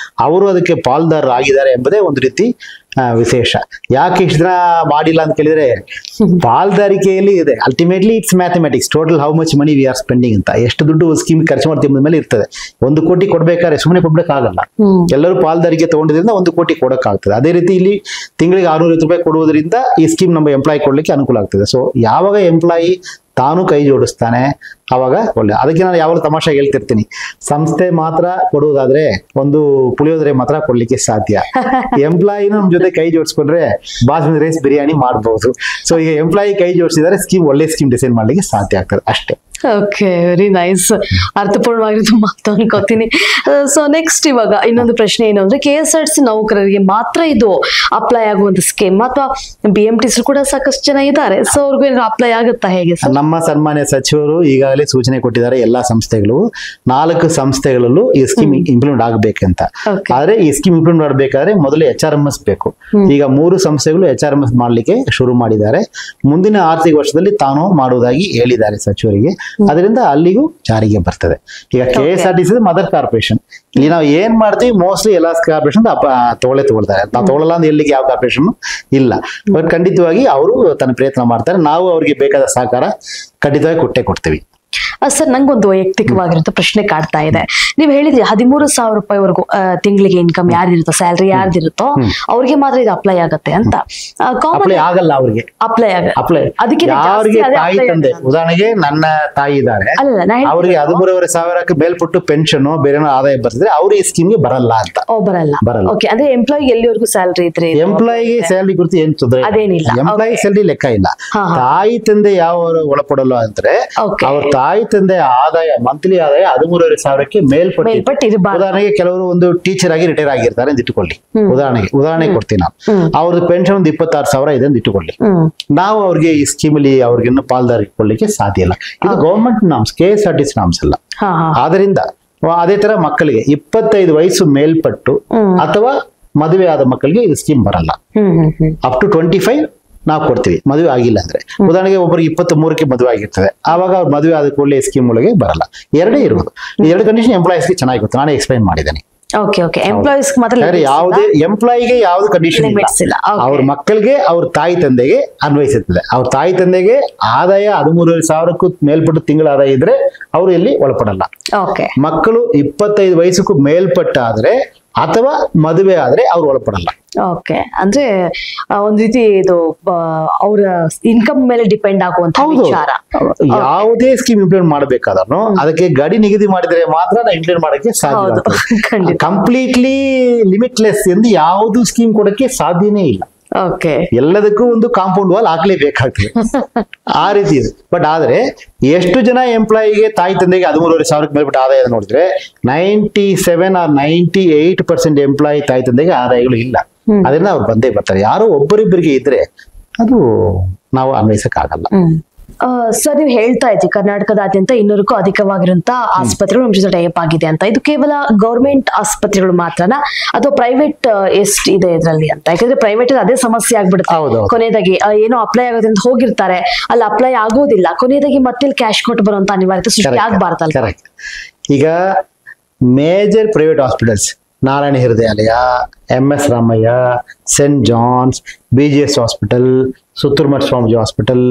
ಅವರು ಅದಕ್ಕೆ ಪಾಲ್ದಾರರು ಆಗಿದ್ದಾರೆ ಎಂಬುದೇ ಒಂದು ರೀತಿ ವಿಶೇಷ. ಯಾಕೆ ಇಷ್ಟು ದಿನ ಮಾಡಿಲ್ಲ ಅಂತ ಕೇಳಿದ್ರೆ, ಪಾಲ್ದಾರಿಕೆಯಲ್ಲಿ ಇದೆ. Ultimately it's mathematics, total how much money we are spending ಅಂತ, ಎಷ್ಟು ದುಡ್ಡು ಸ್ಕೀಮ್ ಖರ್ಚು ಮಾಡ್ತೀವಿ ಎಂಬ ಮೇಲೆ ಇರ್ತದೆ. 1 ಕೋಟಿ ಕೊಡ್ಬೇಕಾದ್ರೆ ಸುಮ್ಮನೆ ಕೊಡ್ಬೇಕಾಗಲ್ಲ, ಎಲ್ಲರೂ ಪಾಲ್ದಾರಿಕೆ ತಗೊಂಡಿದ್ರಿಂದ 1 ಕೋಟಿ ಕೊಡಕ್ಕಾಗ್ತದೆ. ಅದೇ ರೀತಿ ಇಲ್ಲಿ ತಿಂಗಳಿಗೆ 650 ರೂಪಾಯಿ ಕೊಡುವುದರಿಂದ ಈ ಸ್ಕೀಮ್ ನಮ್ಮ ಎಂಪ್ಲಾಯಿ ಕೊಡ್ಲಿಕ್ಕೆ ಅನುಕೂಲ ಆಗ್ತದೆ. ಸೊ ಯಾವಾಗ ಎಂಪ್ಲಾಯಿ ತಾನು ಕೈ ಜೋಡಿಸ್ತಾನೆ ಅವಾಗ ಒಳ್ಳೆ. ಅದಕ್ಕೆ ನಾನು ಯಾವಾಗ ತಮಾಷೆಗೆ ಹೇಳ್ತಿರ್ತೀನಿ, ಸಂಸ್ಥೆ ಮಾತ್ರ ಕೊಡುವುದಾದ್ರೆ ಒಂದು ಪುಳಿಯೋದ್ರೆ ಮಾತ್ರ ಕೊಡ್ಲಿಕ್ಕೆ ಸಾಧ್ಯ. ಎಂಪ್ಲಾಯಿನ ನಮ್ ಜೊತೆ ಕೈ ಜೋಡಿಸ್ಕೊಂಡ್ರೆ ಬಾಸ್ಮತಿ ರೈಸ್ ಬಿರಿಯಾನಿ ಮಾಡಬಹುದು. ಸೊ ಈಗ ಎಂಪ್ಲಾಯಿ ಕೈ ಜೋಡಿಸಿದರೆ ಸ್ಕೀಮ್ ಒಳ್ಳೆ ಸ್ಕೀಮ್ ಡಿಸೈನ್ ಮಾಡ್ಲಿಕ್ಕೆ ಸಾಧ್ಯ ಆಗ್ತದೆ ಅಷ್ಟೇ. ಓಕೆ, ವೆರಿ ನೈಸ್, ಅರ್ಥಪೂರ್ಣವಾಗಿರೋದು ಮಾತು ಅನ್ಕೋತೀನಿ. ಸೊ ನೆಕ್ಸ್ಟ್ ಇವಾಗ ಇನ್ನೊಂದು ಪ್ರಶ್ನೆ ಏನು ಅಂದ್ರೆ, KSRTC ನೌಕರರಿಗೆ ಮಾತ್ರ ಇದು ಅಪ್ಲೈ ಆಗುವಂತ ಸ್ಕೀಮ್ ಅಥವಾ BMTC ಕೂಡ ಸಾಕಷ್ಟು ಜನ ಇದ್ದಾರೆ, ಸೊ ಅವ್ರಿಗೂ ಏನಾದ್ರು ಅಪ್ಲೈ ಆಗುತ್ತಾ ಹೇಗೆ ಸರ್? ನಮ್ಮ ಸನ್ಮಾನ್ಯ ಸಚಿವರು ಈಗಾಗಲೇ ಸೂಚನೆ ಕೊಟ್ಟಿದ್ದಾರೆ, ಎಲ್ಲಾ ಸಂಸ್ಥೆಗಳು 4 ಸಂಸ್ಥೆಗಳಲ್ಲೂ ಈ ಸ್ಕೀಮ್ ಇಂಪ್ಲಿಮೆಂಟ್ ಆಗ್ಬೇಕಂತ. ಆದ್ರೆ ಈ ಸ್ಕೀಮ್ ಇಂಪ್ಲಿಮೆಂಟ್ ಮಾಡಬೇಕಾದ್ರೆ ಮೊದಲು HRMS ಬೇಕು. ಈಗ 3 ಸಂಸ್ಥೆಗಳು HRMS ಮಾಡ್ಲಿಕ್ಕೆ ಶುರು ಮಾಡಿದ್ದಾರೆ. ಮುಂದಿನ ಆರ್ಥಿಕ ವರ್ಷದಲ್ಲಿ ತಾನು ಮಾಡುವುದಾಗಿ ಹೇಳಿದ್ದಾರೆ ಸಚಿವರಿಗೆ. ಅದರಿಂದ ಅಲ್ಲಿಗೂ ಜಾರಿಗೆ ಬರ್ತದೆ. ಈಗ KSRTC ಮದರ್ ಕಾರ್ಪೊರೇಷನ್, ಇಲ್ಲಿ ನಾವು ಏನ್ ಮಾಡ್ತೀವಿ ಮೋಸ್ಟ್ಲಿ ಎಲ್ಲಾ ಕಾರ್ಪೊರೇಷನ್ ತಗೊಳ್ತಾರೆ. ನಾವು ತಗೊಳ್ಳಲ್ಲ ಅಂತ ಎಲ್ಲಿಗೆ ಯಾವ ಕಾರ್ಪೊರೇಷನ್ ಇಲ್ಲ. ಬಟ್ ಖಂಡಿತವಾಗಿ ಅವರು ತನ್ನ ಪ್ರಯತ್ನ ಮಾಡ್ತಾರೆ, ನಾವು ಅವ್ರಿಗೆ ಬೇಕಾದ ಸಹಕಾರ ಖಂಡಿತವಾಗಿ ಕೊಡ್ತೇವೆ. ಸರ್, ನಂಗೊಂದು ವೈಯಕ್ತಿಕವಾಗಿರೋ ಪ್ರಶ್ನೆ ಕಾಡ್ತಾ ಇದೆ. ನೀವ್ ಹೇಳಿದ್ರಿ 13,000 ರೂಪಾಯಿವರೆಗೂ ತಿಂಗಳಿಗೆ ಇನ್ಕಮ್ ಯಾರ್ದಿರುತ್ತೋ, ಸ್ಯಾಲ್ರಿ ಯಾರ್ದಿರುತ್ತೋ ಅವ್ರಿಗೆ ಮಾತ್ರ ಇದು ಅಪ್ಲೈ ಆಗತ್ತೆ ಅಂತ. ಅಪ್ಲೈ ಆಗಲ್ಲ ಅವ್ರಿಗೆ, ಅಪ್ಲೈ ಆಗಲ್ಲ. ಅದಕ್ಕೆ ಯಾರಿಗೆ ತಾಯಿ ತಂದೆ, ಉದಾಹರಣೆಗೆ ನನ್ನ ತಾಯಿ ಇದ್ದಾರೆ, ಅವ್ರಿಗೆ 13,500 ಮೇಲ್ಪಟ್ಟು ಪೆನ್ಷನ್ ಬೇರೆ ಆದಾಯ ಬರ್ತದೆ, ಅವ್ರು ಈ ಸ್ಕೀಮ್ಗೆ ಬರಲ್ಲ ಅಂತ. ಬರಲ್ಲ. ಓಕೆ, ಅಂದ್ರೆ ಎಂಪ್ಲಾಯಿ ಎಲ್ಲಿವರೆಗೂ ಸ್ಯಾಲ್ರಿ ಇದ್ರೆ ಎಂಪ್ಲಾಯಿಗೆ ಸ್ಯಾಲ್ರಿ ಕುರಿತು ಏನ್ ತೊಂದರೆ ಅದೇನಿಲ್ಲ, ಎಂಪ್ಲಾಯಿ ಸ್ಯಾಲ್ರಿ ಲೆಕ್ಕ ಇಲ್ಲ. ತಾಯಿ ತಂದೆ ಯಾವ ಒಳಪಡಲ್ಲ ಅಂದ್ರೆ ಅವ್ರ ತಾಯಿ ತಂದೆ ಆದಾಯ, ಮಂತ್ಲಿ ಆದಾಯ 13,500ಕ್ಕೆ ಮೇಲ್ಪಟ್ಟು. ಉದಾಹರಣೆಗೆ ಕೆಲವರು ಒಂದು ಟೀಚರ್ ಆಗಿ ರಿಟೈರ್ ಆಗಿರ್ತಾರೆ ಅಂತ ಇಟ್ಟುಕೊಳ್ಳಿ, ಉದಾಹರಣೆ ಕೊಡ್ತೀನಿ ನಾನು. ಅವ್ರದ್ದು ಪೆನ್ಷನ್ ಒಂದು 26,000 ಇದೆ ಅಂತ ಇಟ್ಟುಕೊಳ್ಳಿ. ನಾವು ಅವ್ರಿಗೆ ಈ ಸ್ಕೀಮ್ ಅಲ್ಲಿ ಅವ್ರಿಗೆ ಇನ್ನು ಪಾಲ್ದಾರಿ ಕೊಡ್ಲಿಕ್ಕೆ ಸಾಧ್ಯ ಇಲ್ಲ. ಇದು ಗವರ್ಮೆಂಟ್ ನಾಮ್ಸ್, KSRTC ನಾಮ್ಸ್ ಅಲ್ಲ. ಆದ್ರಿಂದ ಅದೇ ತರ ಮಕ್ಕಳಿಗೆ 25 ವಯಸ್ಸು ಮೇಲ್ಪಟ್ಟು ಅಥವಾ ಮದುವೆ ಆದ ಮಕ್ಕಳಿಗೆ ಇದು ಸ್ಕೀಮ್ ಬರಲ್ಲ. ಅಪ್ ಟು 25 ನಾವು ಕೊಡ್ತೀವಿ, ಮದುವೆ ಆಗಿಲ್ಲ ಅಂದ್ರೆ. ಉದಾಹರಣೆಗೆ ಒಬ್ಬರಿಗೆ 23ಕ್ಕೆ ಮದುವೆ ಆಗಿರ್ತದೆ, ಆವಾಗ ಅವ್ರು ಮದುವೆ ಆದ ಕೂಡಲೇ ಸ್ಕೀಮ್ ಒಳಗೆ ಬರಲ್ಲ. ಎರಡೇ ಇರುವುದು. 2 ಕಂಡೀಷನ್ ಎಂಪ್ಲಾಯೀಸ್ಗೆ ಚೆನ್ನಾಗಿ ಗೊತ್ತು, ನಾನೇ ಎಕ್ಸ್ಪ್ಲೈನ್ ಮಾಡಿದ್ದೇನೆ. ಯಾವುದೇ ಎಂಪ್ಲಾಯಿಗೆ ಯಾವ್ದು ಕಂಡೀಷನ್ ಇಲ್ಲ, ಅವ್ರ ಮಕ್ಕಳಿಗೆ ಅವ್ರ ತಾಯಿ ತಂದೆಗೆ ಅನ್ವಯಿಸುತ್ತದೆ. ಅವ್ರ ತಾಯಿ ತಂದೆಗೆ ಆದಾಯ 13,500ಕ್ಕೂ ಮೇಲ್ಪಟ್ಟು ತಿಂಗಳ ಆದಾಯ ಇದ್ರೆ ಅವರು ಇಲ್ಲಿ ಒಳಪಡಲ್ಲ. ಮಕ್ಕಳು 25 ವಯಸ್ಸಕ್ಕೂ ಮೇಲ್ಪಟ್ಟಾದ್ರೆ ಅಥವಾ ಮದುವೆ ಆದ್ರೆ ಅವ್ರು ಒಳಪಡಲ್ಲ. ಓಕೆ, ಅಂದ್ರೆ ಒಂದ್ ರೀತಿ ಇದು ಅವರ ಇನ್ಕಮ್ ಮೇಲೆ ಡಿಪೆಂಡ್ ಆಗುವಂತ ವಿಚಾರ. ಯಾವುದೇ ಸ್ಕೀಮ್ ಇಂಪ್ಲಿಮೆಂಟ್ ಮಾಡಬೇಕಾದ್ರೂ ಅದಕ್ಕೆ ಗಡಿ ನಿಗದಿ ಮಾಡಿದ್ರೆ ಮಾತ್ರ ನಾವು ಇಂಪ್ಲಿಮೆಂಟ್ ಮಾಡಕ್ಕೆ ಸಾಧ್ಯ. ಕಂಪ್ಲೀಟ್ಲಿ ಲಿಮಿಟ್ಲೆಸ್ ಎಂದು ಯಾವುದು ಸ್ಕೀಮ್ ಕೊಡಕ್ಕೆ ಸಾಧ್ಯನೇ ಇಲ್ಲ. ಎಲ್ಲದಕ್ಕೂ ಒಂದು ಕಾಂಪೌಂಡ್ ವಾಲ್ ಹಾಕ್ಲೇಬೇಕಾಗ್ತದೆ, ಆ ರೀತಿ ಇದೆ. ಬಟ್ ಆದ್ರೆ ಎಷ್ಟು ಜನ ಎಂಪ್ಲಾಯಿಗೆ ತಾಯಿ ತಂದೆಗೆ 13,500ಕ್ಕೆ ಮೇಲ್ಪಟ್ಟ ಆದಾಯ ನೋಡಿದ್ರೆ 97 or 98% ಎಂಪ್ಲಾಯಿ ತಾಯಿ ತಂದೆಗೆ ಆದಾಯಗಳು ಇಲ್ಲ. ಅದರಿಂದ ಅವ್ರು ಬಂದೇ ಬರ್ತಾರೆ. ಯಾರೋ ಒಬ್ಬರಿಬ್ಬರಿಗೆ ಇದ್ರೆ ಅದು ನಾವು ಅನ್ವಯಿಸಕ್ ಆಗಲ್ಲ. ಸರ್, ನೀವು ಹೇಳ್ತಾ ಇದ್ರಿ ಕರ್ನಾಟಕದಾದ್ಯಂತ 200ಕ್ಕೂ ಅಧಿಕವಾಗಿರುವಂತಹ ಆಸ್ಪತ್ರೆಗಳು ನಮ್ಮ ಜೊತೆ ಟೈಪ್ ಆಗಿದೆ ಅಂತ. ಇದು ಕೇವಲ ಗವರ್ಮೆಂಟ್ ಆಸ್ಪತ್ರೆಗಳು ಮಾತ್ರನಾ ಅಥವಾ ಪ್ರೈವೇಟ್ ಎಷ್ಟು ಇದೆ ಇದರಲ್ಲಿ ಅಂತ? ಯಾಕಂದ್ರೆ ಪ್ರೈವೇಟ್ ಅದೇ ಸಮಸ್ಯೆ ಆಗ್ಬಿಡುತ್ತೆ. ಕೊನೆಯದಾಗಿ ಏನೋ ಅಪ್ಲೈ ಆಗೋದ್ರಿಂದ ಹೋಗಿರ್ತಾರೆ, ಅಲ್ಲಿ ಅಪ್ಲೈ ಆಗೋದಿಲ್ಲ, ಕೊನೆಯದಾಗಿ ಮತ್ತೆ ಕ್ಯಾಶ್ ಕೊಟ್ಟು ಬರುವಂತ ಅನಿವಾರ್ಯತೆ ಸೃಷ್ಟಿ ಆಗ್ಬಾರ್ದಲ್ಲ. ಈಗ major private hospitals Narayana Hrudayalaya, MS Ramaiah, saint John's, BGS hospital, Sutturmath Swamiji hospital,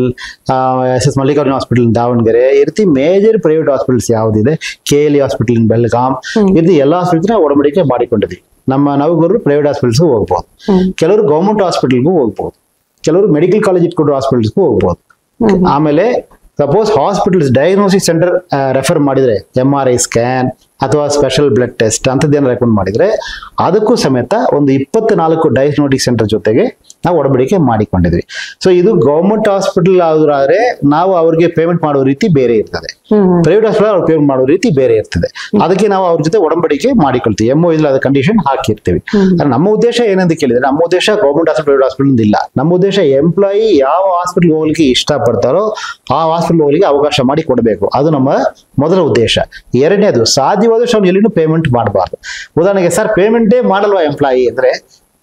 SS Mallikarjuna hospital Davanagere, ಈ ರೀತಿ ಮೇಜರ್ ಪ್ರೈವೇಟ್ ಹಾಸ್ಪಿಟಲ್ಸ್ ಯಾವುದಿದೆ, KLE ಹಾಸ್ಪಿಟಲ್ ಇನ್ ಬೆಳಗಾಂ, ಇದು ಎಲ್ಲ ಹಾಸ್ಪಿಟಲ್ ಒಡಂಬಡಿಕೆ ಮಾಡಿಕೊಂಡಿದ್ವಿ. ನಮ್ಮ ನವಗುರು ಪ್ರೈವೇಟ್ ಹಾಸ್ಪಿಟಲ್ಸ್ಗೂ ಹೋಗ್ಬೋದು, ಕೆಲವರು ಗೌರ್ಮೆಂಟ್ ಹಾಸ್ಪಿಟಲ್ಗೂ ಹೋಗ್ಬೋದು, ಕೆಲವರು ಮೆಡಿಕಲ್ ಕಾಲೇಜ್ ಇಟ್ಕೊಂಡು ಹಾಸ್ಪಿಟಲ್ಸ್ಗೂ ಹೋಗ್ಬೋದು. ಆಮೇಲೆ suppose hospitals diagnosis centre refer ಮಾಡಿದ್ರೆ MRI ಸ್ಕ್ಯಾನ್, ಅಥವಾ ಸ್ಪೆಷಲ್ ಬ್ಲಡ್ ಟೆಸ್ಟ್ ಅಂತದ್ದೇನು ರೆಕಮೆಂಡ್ ಮಾಡಿದ್ರೆ ಅದಕ್ಕೂ ಸಮೇತ ಒಂದು 24 ಡಯಾಗ್ನೋಸ್ಟಿಕ್ ಸೆಂಟರ್ ಜೊತೆಗೆ ನಾವು ಒಡಂಬಡಿಕೆ ಮಾಡಿಕೊಂಡಿದ್ವಿ. ಸೊ ಇದು ಗೌರ್ಮೆಂಟ್ ಹಾಸ್ಪಿಟಲ್ ಆದ್ರೆ ನಾವು ಅವ್ರಿಗೆ ಪೇಮೆಂಟ್ ಮಾಡೋ ರೀತಿ ಬೇರೆ ಇರ್ತದೆ, ಪ್ರೈವೇಟ್ ಹಾಸ್ಪಿಟಲ್ ಅವ್ರು ಪೇಮೆಂಟ್ ಮಾಡೋ ರೀತಿ ಬೇರೆ ಇರ್ತದೆ. ಅದಕ್ಕೆ ನಾವು ಅವ್ರ ಜೊತೆ ಒಡಂಬಡಿಕೆ ಮಾಡಿಕೊಳ್ತೀವಿ, MOU ಇಲ್ಲ ಅದ ಕಂಡೀಷನ್ ಹಾಕಿರ್ತೀವಿ. ನಮ್ಮ ಉದ್ದೇಶ ಏನಂತ ಕೇಳಿದ್ರೆ, ನಮ್ಮ ಉದ್ದೇಶ ಗೌರ್ಮೆಂಟ್ ಹಾಸ್ಪಿಟಲ್ ಪ್ರೈವೇಟ್ ಹಾಸ್ಪಿಟಲ್ ಇಲ್ಲ. ನಮ್ಮ ಉದ್ದೇಶ ಎಂಪ್ಲಾಯಿ ಯಾವ ಹಾಸ್ಪಿಟಲ್ ಹೋಗ್ಲಿಕ್ಕೆ ಇಷ್ಟಪಡ್ತಾರೋ ಆ ಹಾಸ್ಪಿಟಲ್ ಹೋಗ್ಲಿಕ್ಕೆ ಅವಕಾಶ ಮಾಡಿ ಕೊಡಬೇಕು, ಅದು ನಮ್ಮ ಮೊದಲ ಉದ್ದೇಶ. ಎರಡನೇದು, ಸಾಧ್ಯವಾದಷ್ಟು ಅವ್ನು ಎಲ್ಲಿನೂ ಪೇಮೆಂಟ್ ಮಾಡಬಾರ್ದು. ಉದಾಹರಣೆಗೆ ಸರ್ ಪೇಮೆಂಟೇ ಮಾಡಲ್ವಾ ಎಂಪ್ಲಾಯಿ ಅಂದ್ರೆ,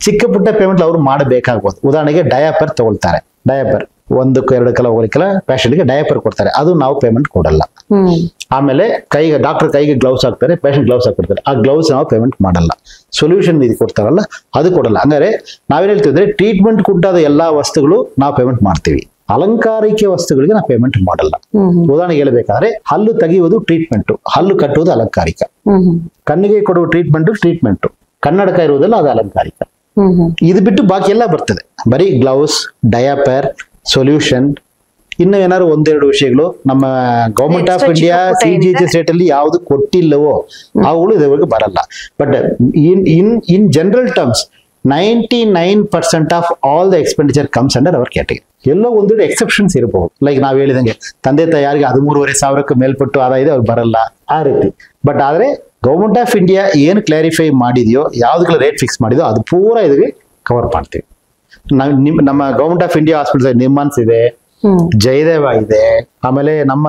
ಚಿಕ್ಕ ಪುಟ್ಟ ಪೇಮೆಂಟ್ ಅವರು ಮಾಡಬೇಕಾಗ್ಬೋದು. ಉದಾಹರಣೆಗೆ ಡಯಾಪರ್ ತಗೊಳ್ತಾರೆ, ಡಯಾಪರ್ 1-2 ಕಲ ಹೋಗ್ಲಿಕ್ಕೆಲ್ಲ ಪೇಷಂಟ್ಗೆ ಡಯಾಪರ್ ಕೊಡ್ತಾರೆ, ಅದು ನಾವು ಪೇಮೆಂಟ್ ಕೊಡಲ್ಲ. ಆಮೇಲೆ ಡಾಕ್ಟರ್ ಕೈಗೆ ಗ್ಲೌಸ್ ಹಾಕ್ತಾರೆ, ಪೇಷಂಟ್ ಗ್ಲೌಸ್ ಹಾಕ್ಬಿಡ್ತಾರೆ, ಆ ಗ್ಲೌಸ್ ನಾವು ಪೇಮೆಂಟ್ ಮಾಡಲ್ಲ. ಸೊಲ್ಯೂಷನ್ ಇದು ಕೊಡ್ತಾರಲ್ಲ ಅದು ಕೊಡಲ್ಲ. ಹಂಗಾರೆ ನಾವೇನ್ ಹೇಳ್ತಿದ್ರೆ, ಟ್ರೀಟ್ಮೆಂಟ್ ಕುಂಟಾದ ಎಲ್ಲಾ ವಸ್ತುಗಳು ನಾವು ಪೇಮೆಂಟ್ ಮಾಡ್ತೀವಿ, ಅಲಂಕಾರಿಕ ವಸ್ತುಗಳಿಗೆ ನಾವು ಪೇಮೆಂಟ್ ಮಾಡಲ್ಲ. ಉದಾಹರಣೆಗೆ ಹೇಳ್ಬೇಕಾದ್ರೆ, ಹಲ್ಲು ತೆಗೆಯುವುದು ಟ್ರೀಟ್ಮೆಂಟ್, ಹಲ್ಲು ಕಟ್ಟುವುದು ಅಲಂಕಾರಿಕ, ಕಣ್ಣಿಗೆ ಕೊಡುವ ಟ್ರೀಟ್ಮೆಂಟ್, ಕನ್ನಡಕ ಇರುವುದಲ್ಲ ಅದು ಅಲಂಕಾರಿಕ. ಇದು ಬಿಟ್ಟು ಬಾಕಿ ಎಲ್ಲ ಬರ್ತದೆ, ಬರೀ ಗ್ಲೌಸ್, ಡಯಾಪರ್, ಸೊಲ್ಯೂಷನ್. ಇನ್ನು ಏನಾದ್ರು 1-2 ವಿಷಯಗಳು ನಮ್ಮ government of India CGHS rate ಅಲ್ಲಿ ಯಾವ್ದು ಕೊಟ್ಟಿಲ್ಲವೋ ಅವುಗಳು ಇದುವರೆಗೂ ಬರಲ್ಲ. But in general terms 99% of all the expenditure comes under our category. ಎಲ್ಲೋ ಒಂದೆರಡು ಎಕ್ಸೆಪ್ಷನ್ಸ್ ಇರಬಹುದು, ಲೈಕ್ ನಾವ್ ಹೇಳಿದಂಗೆ ತಂದೆ ತಾಯಿಯಾರಿಗೆ 13,500 ಮೇಲ್ಪಟ್ಟು ಆದಾಯ ಇದೆ, ಅವ್ರು ಬರಲ್ಲ ಆ ರೀತಿ. ಬಟ್ ಆದ್ರೆ ಗವರ್ಮೆಂಟ್ ಆಫ್ ಇಂಡಿಯಾ ಏನು ಕ್ಲಾರಿಫೈ ಮಾಡಿದೆಯೋ, ಯಾವ್ದಕ್ಕೆಲ್ಲ ರೇಟ್ ಫಿಕ್ಸ್ ಮಾಡಿದೋ ಅದು ಪೂರ ಇದಕ್ಕೆ ಕವರ್ ಮಾಡ್ತೀವಿ. ನಮ್ಮ ಗವರ್ಮೆಂಟ್ ಆಫ್ ಇಂಡಿಯಾ ಹಾಸ್ಪಿಟಲ್ ನಿಮ್ಮಾನ್ಸ್ ಇದೆ, ಜಯದೇವ ಇದೆ, ಆಮೇಲೆ ನಮ್ಮ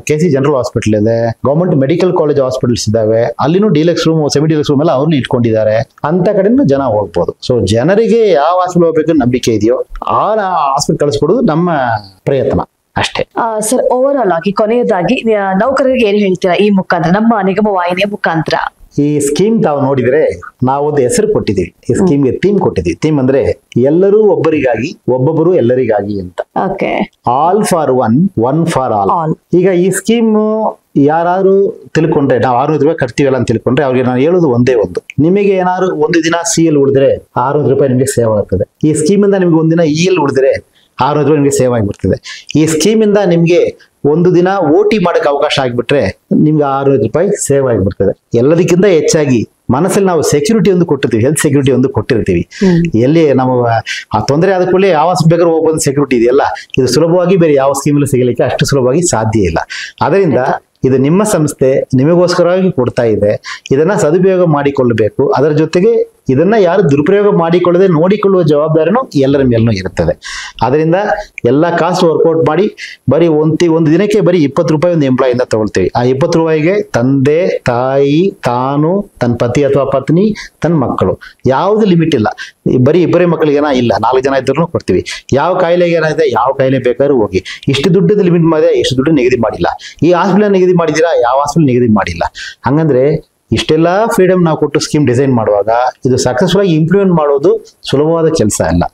KC ಜನರಲ್ ಹಾಸ್ಪಿಟಲ್ ಇದೆ, ಗವರ್ಮೆಂಟ್ ಮೆಡಿಕಲ್ ಕಾಲೇಜ್ ಹಾಸ್ಪಿಟಲ್ಸ್ ಇದಾವೆ, ಅಲ್ಲಿನೂ deluxe room, semi deluxe room ಎಲ್ಲ ಅವ್ರನ್ನ ಇಟ್ಕೊಂಡಿದ್ದಾರೆ. ಅಂತ ಕಡೆನೂ ಜನ ಹೋಗ್ಬೋದು. ಸೊ ಜನರಿಗೆ ಯಾವ ಹಾಸ್ಪಿಟಲ್ ಹೋಗ್ಬೇಕು ನಂಬಿಕೆ ಇದೆಯೋ ಆ ಹಾಸ್ಪಿಟಲ್ ಕಳಿಸ್ಕೊಡೋದು ನಮ್ಮ ಪ್ರಯತ್ನ ಅಷ್ಟೇ. ಸರ್, ಓವರ್ ಆಲ್ ಆಗಿ ಕೊನೆಯದಾಗಿ ನೌಕರರಿಗೆ ಏನ್ ಹೇಳ್ತೀರಾ ಈ ಮುಖಾಂತರ, ನಮ್ಮ ನಿಗಮ ವಾಹಿನಿಯ ಮುಖಾಂತರ? ಈ ಸ್ಕೀಮ್ ತಾವು ನೋಡಿದ್ರೆ ನಾವು ಒಂದು ಹೆಸರು ಕೊಟ್ಟಿದ್ದೀವಿ, ಈ ಸ್ಕೀಮ್ಗೆ ಥೀಮ್ ಕೊಟ್ಟಿದ್ದೀವಿ. ಥೀಮ್ ಅಂದ್ರೆ ಎಲ್ಲರೂ ಒಬ್ಬರಿಗಾಗಿ, ಒಬ್ಬೊಬ್ಬರು ಎಲ್ಲರಿಗಾಗಿ ಅಂತ. All for one, one for all. ಈಗ ಈ ಸ್ಕೀಮ್ ಯಾರು ತಿಳ್ಕೊಂಡ್ರೆ, ನಾವು 600 ರೂಪಾಯಿ ಕಟ್ತೀವಲ್ಲ ಅಂತ ತಿಳ್ಕೊಂಡ್ರೆ, ಅವ್ರಿಗೆ ನಾನು ಹೇಳೋದು ಒಂದೇ ಒಂದು, ನಿಮಗೆ ಏನಾದ್ರು ಒಂದು ದಿನ CL ಉಳಿದ್ರೆ 600 ರೂಪಾಯಿ ನಿಮಗೆ ಸೇವ್ ಆಗ್ತದೆ. ಈ ಸ್ಕೀಮ್ ಇಂದ ನಿಮ್ಗೆ ಒಂದಿನ EL ಉಳಿದ್ರೆ 600 ರೂಪಾಯಿ ನಿಮಗೆ ಸೇವ್ ಆಗಿಬಿಡ್ತದೆ. ಈ ಸ್ಕೀಮ್ ಇಂದ ನಿಮ್ಗೆ ಒಂದು ದಿನ OT ಮಾಡಕ್ಕೆ ಅವಕಾಶ ಆಗಿಬಿಟ್ರೆ ನಿಮ್ಗೆ 600 ರೂಪಾಯಿ ಸೇವ್ ಆಗಿಬಿಡ್ತದೆ. ಎಲ್ಲದಕ್ಕಿಂತ ಹೆಚ್ಚಾಗಿ ಮನಸ್ಸಲ್ಲಿ ನಾವು ಸೆಕ್ಯೂರಿಟಿ ಒಂದು ಕೊಟ್ಟಿರ್ತೀವಿ, ಹೆಲ್ತ್ ಸೆಕ್ಯೂರಿಟಿ ಒಂದು ಕೊಟ್ಟಿರ್ತೀವಿ. ಎಲ್ಲಿ ನಾವು ಆ ತೊಂದರೆ ಆದ ಕೂಡಲೇ ಯಾವ ಬೇಕಾದ್ರೂ ಹೋಗ್ಬೋದು ಸೆಕ್ಯೂರಿಟಿ ಇದೆಯಲ್ಲ, ಇದು ಸುಲಭವಾಗಿ ಬೇರೆ ಯಾವ ಸ್ಕೀಮಲ್ಲಿ ಸಿಗಲಿಕ್ಕೆ ಅಷ್ಟು ಸುಲಭವಾಗಿ ಸಾಧ್ಯ ಇಲ್ಲ. ಅದರಿಂದ ಇದು ನಿಮ್ಮ ಸಂಸ್ಥೆ ನಿಮಗೋಸ್ಕರವಾಗಿ ಕೊಡ್ತಾ ಇದೆ, ಇದನ್ನ ಸದುಪಯೋಗ ಮಾಡಿಕೊಳ್ಳಬೇಕು. ಅದರ ಜೊತೆಗೆ ಇದನ್ನ ಯಾರು ದುರುಪಯೋಗ ಮಾಡಿಕೊಳ್ಳದೆ ನೋಡಿಕೊಳ್ಳುವ ಜವಾಬ್ದಾರಿನೂ ಎಲ್ಲರ ಮೇಲೂ ಇರುತ್ತದೆ. ಅದರಿಂದ ಎಲ್ಲ ಕಾಸ್ಟ್ ವರ್ಕೌಟ್ ಮಾಡಿ ಬರೀ ಒಂದು ದಿನಕ್ಕೆ ಬರೀ 20 ರೂಪಾಯಿ ಒಂದು ಎಂಪ್ಲಾಯಿಂದ ತಗೊಳ್ತೀವಿ. ಆ 20 ರೂಪಾಯಿಗೆ ತಂದೆ ತಾಯಿ, ತಾನು, ತನ್ನ ಪತಿ ಅಥವಾ ಪತ್ನಿ, ತನ್ನ ಮಕ್ಕಳು, ಯಾವ್ದು ಲಿಮಿಟ್ ಇಲ್ಲ. ಬರೀ 2 ಮಕ್ಕಳಿಗೆ ಇಲ್ಲ, 4 ಜನ ಇದ್ರೂ ಕೊಡ್ತೀವಿ. ಯಾವ ಕಾಯಿಲೆಗೆ ಏನಾಗಿದೆ, ಯಾವ ಕಾಯಿಲೆ ಬೇಕಾದ್ರೂ ಹೋಗಿ, ಇಷ್ಟು ದುಡ್ಡು ಲಿಮಿಟ್ ಮಾಡಿದೆ, ಇಷ್ಟು ದುಡ್ಡು ನಿಗದಿ ಮಾಡಿಲ್ಲ. ಈ ಹಾಸ್ಪಿಟಲ್ ನಿಗದಿ ಮಾಡಿದ್ದೀರಾ, ಯಾವ ಹಾಸ್ಪಿಟಲ್ ನಿಗದಿ ಮಾಡಿಲ್ಲ. ಹಂಗಂದ್ರೆ ಇಷ್ಟೆಲ್ಲ ಫ್ರೀಡಮ್ ನಾವು ಕೊಟ್ಟು ಸ್ಕೀಮ್ ಡಿಸೈನ್ ಮಾಡುವಾಗ ಇದು ಸಕ್ಸಸ್ಫುಲ್ ಆಗಿ ಇಂಪ್ಲಿಮೆಂಟ್ ಮಾಡೋದು ಸುಲಭವಾದ ಕೆಲಸ ಅಲ್ಲ.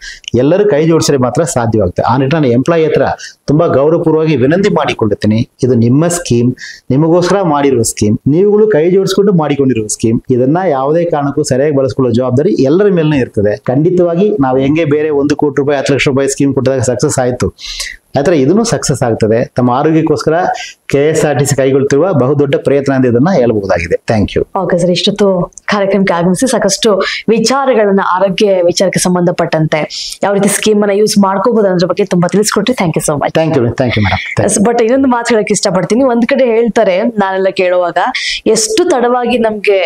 ಎಲ್ಲರೂ ಕೈ ಜೋಡಿಸಿದ್ರೆ ಮಾತ್ರ ಸಾಧ್ಯವಾಗುತ್ತೆ. ಆ ನಿಟ್ಟಿನಲ್ಲಿ ಎಂಪ್ಲಾಯಿ ಹತ್ರ ತುಂಬಾ ಗೌರವಪೂರ್ವವಾಗಿ ವಿನಂತಿ ಮಾಡಿಕೊಳ್ಳುತ್ತೀನಿ, ಇದು ನಿಮ್ಮ ಸ್ಕೀಮ್, ನಿಮಗೋಸ್ಕರ ಮಾಡಿರುವ ಸ್ಕೀಮ್, ನೀವುಗಳು ಕೈ ಜೋಡಿಸ್ಕೊಂಡು ಮಾಡಿಕೊಂಡಿರುವ ಸ್ಕೀಮ್. ಇದನ್ನ ಯಾವುದೇ ಕಾರಣಕ್ಕೂ ಸರಿಯಾಗಿ ಬಳಸ್ಕೊಳ್ಳೋ ಜವಾಬ್ದಾರಿ ಎಲ್ಲರ ಮೇಲೂ ಇರ್ತದೆ. ಖಂಡಿತವಾಗಿ ನಾವು ಹೆಂಗೆ ಬೇರೆ 1 ಕೋಟಿ ರೂಪಾಯಿ 10 ಲಕ್ಷ ರೂಪಾಯಿ ಸ್ಕೀಮ್ ಕೊಟ್ಟಿದಾಗ ಸಕ್ಸಸ್ ಆಯ್ತು, ಆತರ ಇದನ್ನು ಸಕ್ಸಸ್ ಆಗ್ತದೆ. ತಮ್ಮ ಆರೋಗ್ಯಕ್ಕೋಸ್ಕರ KSRTC ಕೈಗೊಳ್ತಿರುವ ಬಹುದೊಡ್ಡ ಪ್ರಯತ್ನ ಅಂತ ಇದನ್ನ ಹೇಳಬಹುದಾಗಿದೆ. Thank you. ಓಕೆ ಸರ್, ಇಷ್ಟೊತ್ತು ಕಾರ್ಯಕ್ರಮಕ್ಕೆ ಆಗಮಿಸಿ ಸಾಕಷ್ಟು ವಿಚಾರಗಳನ್ನ, ಆರೋಗ್ಯ ವಿಚಾರಕ್ಕೆ ಸಂಬಂಧಪಟ್ಟಂತೆ ಯಾವ ರೀತಿ ಸ್ಕೀಮ್ ಅನ್ನ ಯೂಸ್ ಮಾಡ್ಕೋಬಹುದು ಅನ್ನೋದ್ರ ಬಗ್ಗೆ ತುಂಬಾ ತಿಳಿಸ್ಕೊಟ್ರಿ. Thank you so much. Thank you madam. But ಇನ್ನೊಂದು ಮಾತು ಹೇಳಕ್ ಇಷ್ಟಪಡ್ತೀನಿ. ಒಂದ್ ಕಡೆ ಹೇಳ್ತಾರೆ, ನಾನೆಲ್ಲ ಕೇಳುವಾಗ, ಎಷ್ಟು ತಡವಾಗಿ ನಮ್ಗೆ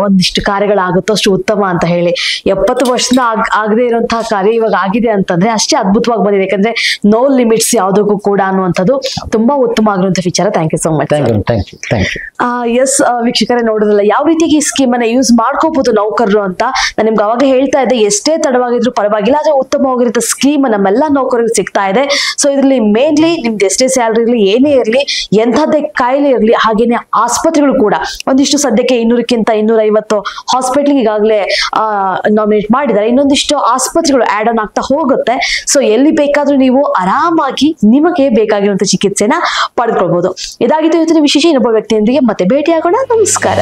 ಒಂದಿಷ್ಟು ಕಾರ್ಯಗಳಾಗುತ್ತೋ ಅಷ್ಟು ಉತ್ತಮ ಅಂತ ಹೇಳಿ. 70 ವರ್ಷದಿಂದ ಆಗದೆ ಇರುವಂತಹ ಕಾರ್ಯ ಇವಾಗ ಆಗಿದೆ ಅಂತಂದ್ರೆ ಅಷ್ಟೇ ಅದ್ಭುತವಾಗಿ ಬಂದಿದೆ. ಯಾಕಂದ್ರೆ ನೋ ಲಿಮಿಟ್ಸ್ ಯಾವುದಕ್ಕೂ ಕೂಡ ಅನ್ನುವಂಥದ್ದು ತುಂಬಾ ಉತ್ತಮ ಆಗಿರುವಂತಹ ವಿಚಾರ. Thank you so much. Yes ವೀಕ್ಷಕರೇ, ನೋಡಿದ್ರಲ್ಲ ಯಾವ ರೀತಿಯಾಗಿ ಈ ಸ್ಕೀಮ್ ಅನ್ನ ಯೂಸ್ ಮಾಡ್ಕೋಬಹುದು ನೌಕರರು ಅಂತ. ನಾನು ನಿಮ್ಗೆ ಅವಾಗ ಹೇಳ್ತಾ ಇದ್ದೆ, ಎಷ್ಟೇ ತಡವಾಗಿದ್ರು ಪರವಾಗಿಲ್ಲ, ಆದ್ರೆ ಉತ್ತಮವಾಗಿರೋ ಸ್ಕೀಮ್ ನಮ್ಮೆಲ್ಲ ನೌಕರರಿಗೆ ಸಿಗ್ತಾ ಇದೆ. ಸೊ ಇದ್ರಲ್ಲಿ ಮೇನ್ಲಿ ನಿಮ್ದು ಎಷ್ಟೇ ಸ್ಯಾಲರಿ ಇರಲಿ, ಏನೇ ಇರಲಿ, ಎಂಥದ್ದೇ ಕಾಯಿಲೆ ಇರಲಿ, ಹಾಗೇನೆ ಆಸ್ಪತ್ರೆಗಳು ಕೂಡ ಒಂದಿಷ್ಟು ಸದ್ಯಕ್ಕೆ 200ಕ್ಕಿಂತ 250 ಹಾಸ್ಪಿಟಲ್ ಈಗಾಗಲೇ ನಾಮಿನೇಟ್ ಮಾಡಿದ್ದಾರೆ. ಇನ್ನೊಂದಿಷ್ಟು ಆಸ್ಪತ್ರೆಗಳು ಆಡ್ ಆನ್ ಆಗ್ತಾ ಹೋಗುತ್ತೆ. ಸೊ ಎಲ್ಲಿ ಬೇಕಾದ್ರೂ ನೀವು ಆರಾಮಾಗಿ ನಿಮಗೆ ಬೇಕಾಗಿರುವಂತಹ ಚಿಕಿತ್ಸೆನ ಪಡೆದುಕೊಳ್ಬಹುದು. ಇದಾಗಿತ್ತು ಇವತ್ತಿನ ವಿಶೇಷ. ಇನ್ನೊಬ್ಬ ವ್ಯಕ್ತಿಯೊಂದಿಗೆ ಮತ್ತೆ ಭೇಟಿಯಾಗೋಣ. ನಮಸ್ಕಾರ.